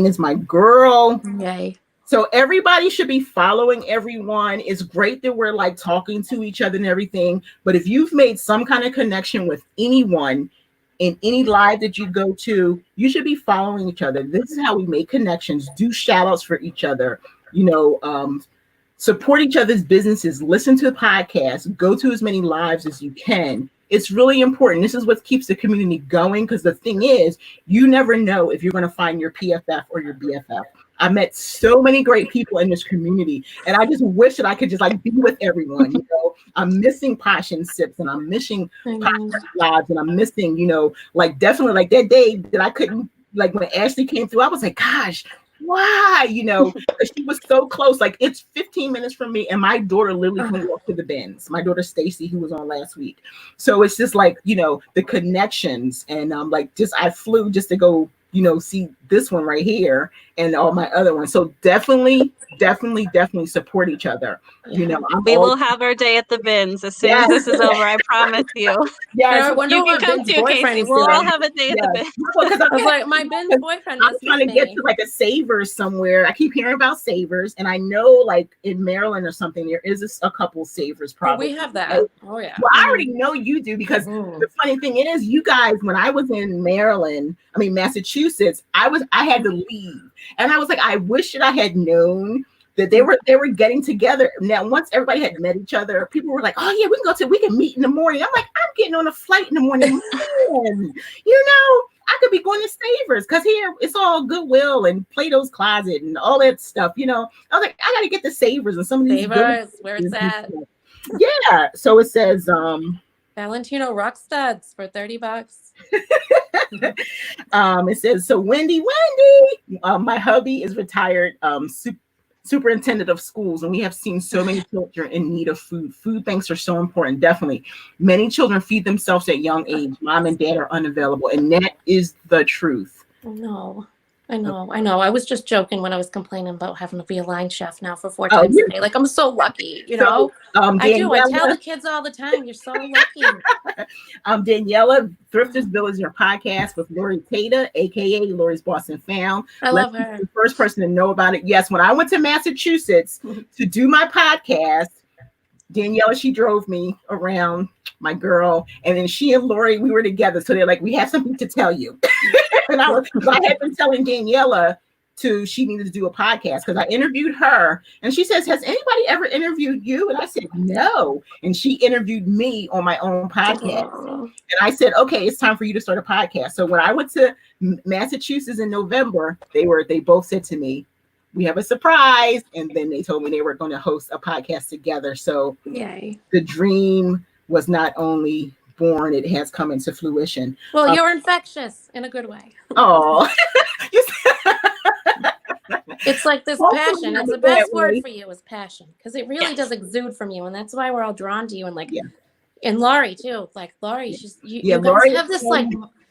is my girl. Yay. So everybody should be following everyone. It's great that we're like talking to each other and everything. But if you've made some kind of connection with anyone in any live that you go to, you should be following each other. This is how we make connections. Do shout outs for each other. Support each other's businesses. Listen to the podcast. Go to as many lives as you can. It's really important. This is what keeps the community going, because the thing is, you never know if you're going to find your PFF or your BFF. I met so many great people in this community, and I just wish that I could just like be with everyone. I'm missing Posh and Sips, and I'm missing Posh Lives, and I'm missing, like definitely like that day that I couldn't, like when Ashley came through, I was like, gosh, why? Because she was so close. Like it's 15 minutes from me, and my daughter literally can walk to the bins. My daughter Stacy, who was on last week. So it's just like, the connections, and I flew just to go, see this one right here and all my other ones. So definitely support each other. We will have our day at the bins as soon as this is over. I promise you. Yes, I wonder you what can come Ben's to, boyfriend Casey. is We'll doing. all have a day at the bins. I was like, my Ben's boyfriend. I'm trying to get to like a Savers somewhere. I keep hearing about Savers, and I know like in Maryland or something there is a couple Savers probably. We have that. Oh yeah. Well, I already know you do, because the funny thing is, you guys, when I was in Massachusetts, I had to leave, and I was like, I wish that I had known that they were getting together. Now, once everybody had met each other, people were like, oh yeah, we can meet in the morning. I'm like, I'm getting on a flight in the morning. I could be going to Savers, because here it's all Goodwill and Plato's Closet and all that stuff. I was like, I gotta get the Savers and some of these Savers, where it's at. Yeah. So it says Valentino rock studs for $30. It says, so Wendy, my hubby is retired superintendent of schools, and we have seen so many children in need of food. Food banks are so important. Definitely. Many children feed themselves at young age. Mom and dad are unavailable, and that is the truth. No. I know. I was just joking when I was complaining about having to be a line chef now for 4 times a day. Like, I'm so lucky, I do. I tell the kids all the time, you're so lucky. Daniela, Thrifters Village, your podcast with Lori Tata, aka Lori's Boston Found. I love her. The first person to know about it. Yes, when I went to Massachusetts to do my podcast, Daniela, she drove me around, my girl, and then she and Lori, we were together. So they're like, we have something to tell you. And I had been telling Daniela she needed to do a podcast, because I interviewed her, and she says, has anybody ever interviewed you? And I said, no. And she interviewed me on my own podcast. And I said, okay, it's time for you to start a podcast. So when I went to Massachusetts in November, they both said to me, we have a surprise. And then they told me they were going to host a podcast together. So yay. The dream was not only born, it has come into fruition. Well, you're infectious in a good way. Oh, it's like this passion. It's the best word for you is passion, because it really does exude from you, and that's why we're all drawn to you. And and Laurie too. Like Laurie, she's you Laurie guys have this like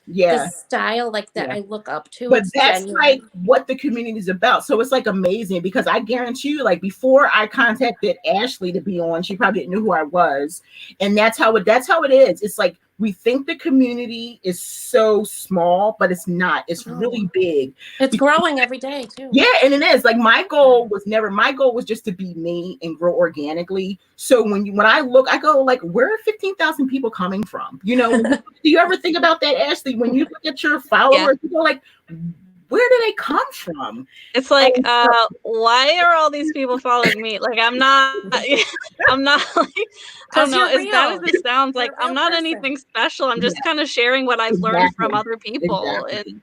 this style like that I look up to. But that's genuine. Like what the community is about. So it's like amazing, because I guarantee you, like before I contacted Ashley to be on, she probably didn't know who I was. And that's how it is. It's like we think the community is so small, but it's not. It's really big. It's growing every day too. Yeah, and it is. Like my goal was just to be me and grow organically. So when I look, I go like, where are 15,000 people coming from? You know, do you ever think about that, Ashley? When you look at your followers, you go like, where do they come from? It's like, why are all these people following me? Like, I'm not like, I don't know, as bad as it sounds, like, I'm not anything special. I'm just kind of sharing what I've learned from other people. Exactly.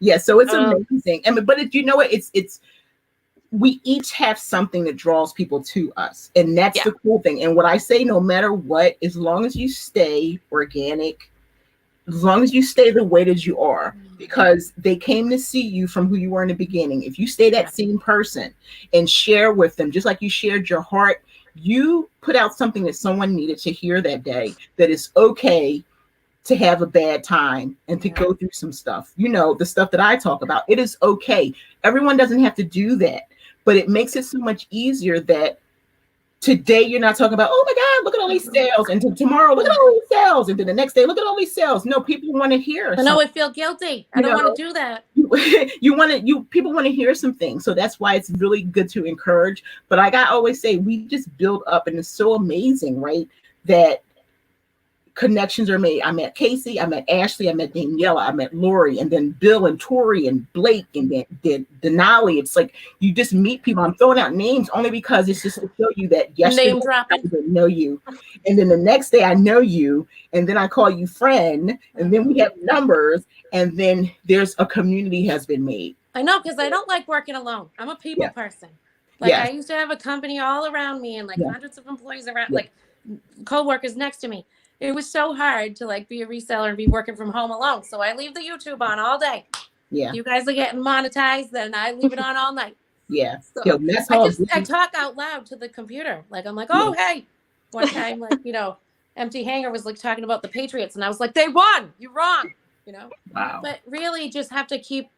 Yeah. So it's amazing. But if you know what, it's we each have something that draws people to us. And that's the cool thing. And what I say, no matter what, as long as you stay organic, as long as you stay the way that you are, because they came to see you from who you were in the beginning. If you stay that same person and share with them, just like you shared your heart, you put out something that someone needed to hear that day, that it's okay to have a bad time and to go through some stuff. You know, the stuff that I talk about, it is okay. Everyone doesn't have to do that, but it makes it so much easier that today you're not talking about, oh my God, look at all these sales, and tomorrow look at all these sales, and then the next day look at all these sales. No, people want to hear. I know, I feel guilty. I don't want to do that. People want to hear some things, so that's why it's really good to encourage. But like I always say, we just build up, and it's so amazing, right? That connections are made. I met Casey, I met Ashley, I met Daniela, I met Lori, and then Bill and Tori and Blake and then Denali. It's like you just meet people. I'm throwing out names only because it's just to show you that yesterday Name dropping. I didn't know you, and then the next day I know you, and then I call you friend, and then we have numbers, and then there's a community has been made. I know, because I don't like working alone. I'm a people person. Like I used to have a company all around me and like hundreds of employees around, like co-workers next to me. It was so hard to like be a reseller and be working from home alone. So I leave the YouTube on all day. Yeah. You guys are getting monetized, then I leave it on all night. Yeah. So I talk out loud to the computer. Like I'm like, oh hey. One time, like, you know, Empty Hanger was like talking about the Patriots, and I was like, they won. You're wrong. You know? Wow. But really just have to keep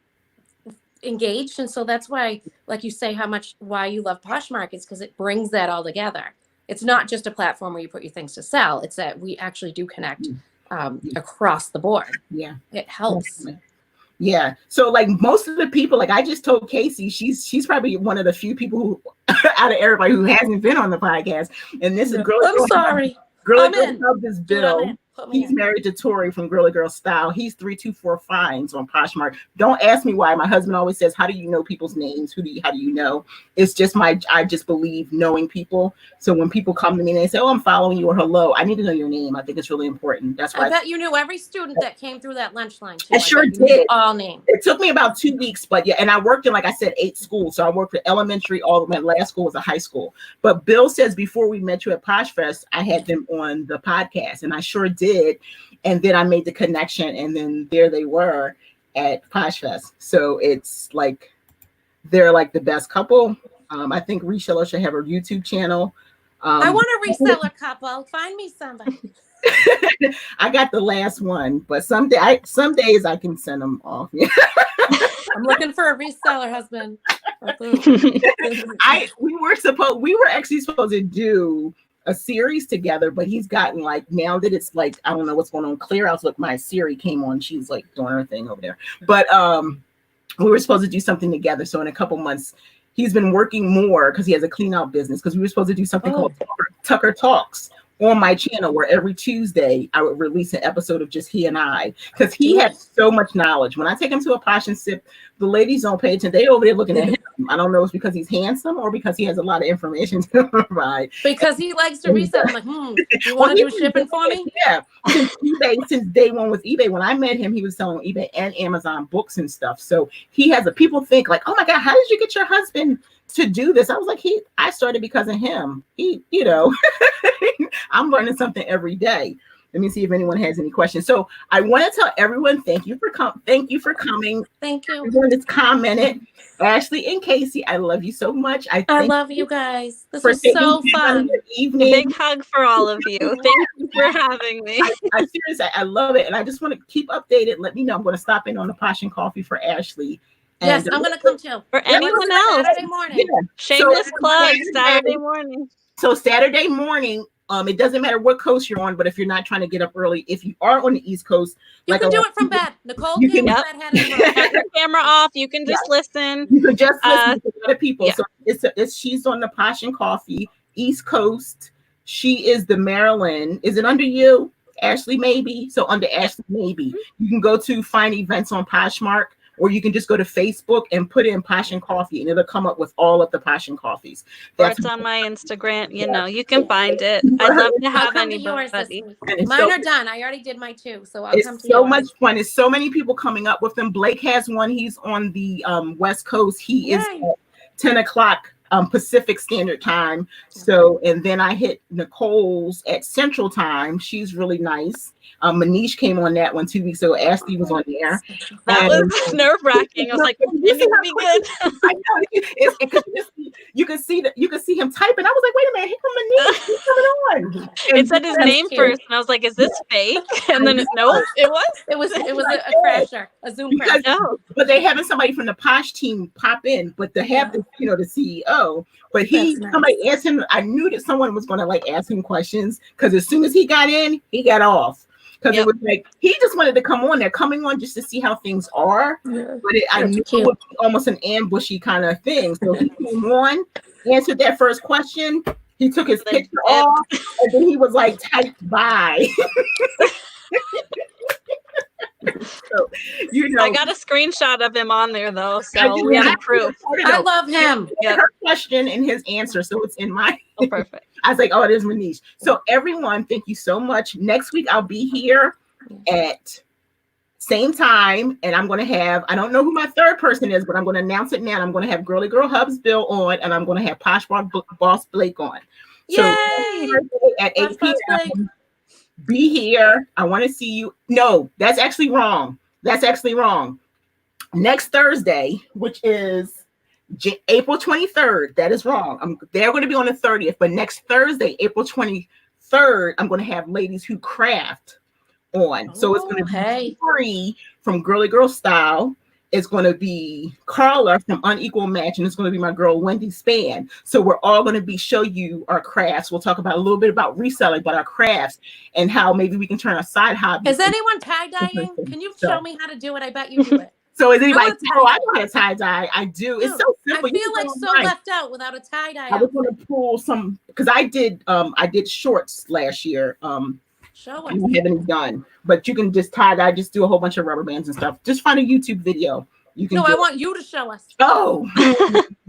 engaged. And so that's why, like you say, why you love Poshmark is because it brings that all together. It's not just a platform where you put your things to sell. It's that we actually do connect across the board. Yeah. It helps. Yeah. So like most of the people, like I just told Casey, she's probably one of the few people who out of everybody who hasn't been on the podcast. And this is I'm sorry. Girl Girl this Bill. He's married to Tori from Girly Girl Style. He's 324 Finds on Poshmark. Don't ask me why. My husband always says, how do you know people's names? How do you know? It's just I just believe knowing people. So when people come to me and they say, oh, I'm following you or hello, I need to know your name. I think it's really important. That's why I bet you knew every student that came through that lunch line too. I sure did. All names. It took me about 2 weeks, but yeah, and I worked in, like I said, 8 schools. So I worked at elementary, my last school was a high school. But Bill says before we met you at Posh Fest, I had them on the podcast, and I sure did. And then I made the connection, and then there they were at Posh Fest. So it's like they're like the best couple. I think Reseller should have a YouTube channel. I want a reseller couple. Find me somebody. I got the last one, but some days I can send them off. I'm looking for a reseller husband. We were actually supposed to do a series together, but he's gotten like, now that it's like, I don't know what's going on. Clear House, look, my Siri came on. She's like doing her thing over there. But we were supposed to do something together. So in a couple months, he's been working more because he has a clean out business, because we were supposed to do something called Tucker Talks on my channel, where every Tuesday I would release an episode of just he and I, because he has so much knowledge. When I take him to a Posh and Sip, the ladies don't pay attention. They over there looking at him. I don't know if it's because he's handsome or because he has a lot of information to provide. Because he likes to resell. I'm like, you want to do shipping for me? Yeah. Since day one with eBay, when I met him, he was selling on eBay and Amazon books and stuff. So he has people think like, oh my God, how did you get your husband to do this? I was like, I started because of him. I'm learning something every day. Let me see if anyone has any questions. So I want to tell everyone, thank you for coming. Thank you. Everyone that's commented. Ashley and Casey, I love you so much. I love you guys. This was so fun. Evening. Big hug for all of you. Thank you for having me. I seriously, I love it. And I just want to keep updated. Let me know. I'm going to stop in on the Posh and Coffee for Ashley. Yes, I'm going to come too. For anyone else. Saturday morning. Yeah. Shameless plug, Saturday morning. So Saturday morning, It doesn't matter what coast you're on, but if you're not trying to get up early, if you are on the East Coast, You like can a do lot it from of people- bed. Nicole you can can- with that head in the room. Have your camera off. You can just listen. you can just listen to other people. yeah. So she's on the Posh and Coffee East Coast. She is the Maryland. Is it under you, Ashley? Maybe. So under Ashley, maybe you can go to find events on Poshmark, or you can just go to Facebook and put in Posh and Coffee, and it'll come up with all of the Posh and Coffees. Or it's on my Instagram. You know, you can find it. I'd love to I'll have come to yours this anybody. week. And it's Mine so- are done. I already did my 2, so I'll come It's to so yours. much fun. There's so many people coming up with them. Blake has one. He's on the West Coast. He is Yay. at 10 o'clock Pacific Standard Time. So, and then I hit Nicole's at Central Time. She's really nice. Manish came on that one 2 weeks ago. Ashley was on there. That And- was nerve wracking. I was like, You it see needs how to be good. I know you can see him typing. I was like, wait a minute, here come Manish. What's going on? It said his That's name cute. first, and I was like, is this fake? And then nope, it was. It was a crasher, a Zoom Because- crasher. No. But they having somebody from the Posh team pop in, but to have the CEO. But That's nice. somebody asked him. I knew that someone was going to like ask him questions because as soon as he got in, he got off. Because Yep. it was like he just wanted to come on there, coming on just to see how things are. Yeah. But I That's knew cute. it would be almost an ambushy kind of thing. So he came on, answered that first question. He took his Then picture dip. off, and then he was like, "Typed bye." So, I got a screenshot of him on there though, I so do we have have proof. I love him. Yep. her question and his answer, so it's in my. Oh, perfect. I was like, "Oh, it is Manish." So everyone, thank you so much. Next week I'll be here at same time, and I'm going to have. I don't know who my third person is, but I'm going to announce it now. I'm going to have Girly Girl Hubs Bill on, and I'm going to have Poshmark Boss Blake on. So Yay! Thursday at 8 Boss Blake. p.m. Be here. I want to see you. No, that's actually wrong. Next Thursday, which is April 23rd, that is wrong. They're going to be on the 30th, but next Thursday, April 23rd, I'm going to have Ladies Who Craft on. So it's going to be Hey. free from Girly Girl Style. It's going to be Carla from Unequal Match, and it's going to be my girl Wendy Span. So we're all going to show you our crafts. We'll talk about a little bit about reselling, but our crafts and how maybe we can turn our side hobby. Is anyone tie-dyeing? Can you show me how to do it? I bet you do it. So is anybody? want Oh, I tie-dye. know how to tie dye. I do. It's Dude, so I simple. You feel can like go so online. left out without a tie-dye. I was going to pull some because I did shorts last year. Show I us. don't have any done, but you can just tie dye. Just do a whole bunch of rubber bands and stuff. Just find a YouTube video. You can. No, do I it. want you to show us. Oh,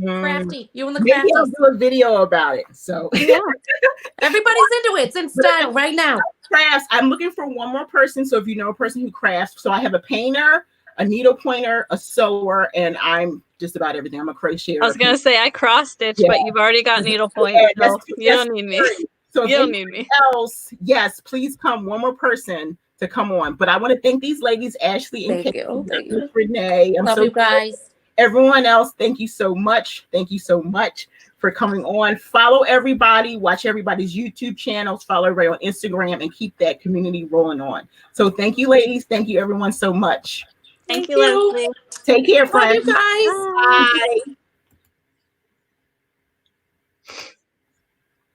Crafty. You and the maybe I'll crafties. do a video about it. So Everybody's into it. It's in style right now. crafts. I'm looking for one more person. So if you know a person who crafts, so I have a painter, a needle pointer, a sewer, and I'm just about everything. I'm a crocheter. I was gonna say I cross stitch, Yeah. but you've already got needlepoint, Yeah, so that's- you don't need me. So if You don't anybody need me. else, yes, please come. One more person to come on. But I want to thank these ladies, Ashley and Thank Kate, you. Thank you. Renee. I'm Love so you guys. Everyone else, thank you so much. Thank you so much for coming on. Follow everybody, watch everybody's YouTube channels, follow everybody on Instagram, and keep that community rolling on. So thank you, ladies. Thank you, everyone, so much. Thank you, Leslie. Take care, Love you friends. guys. Bye.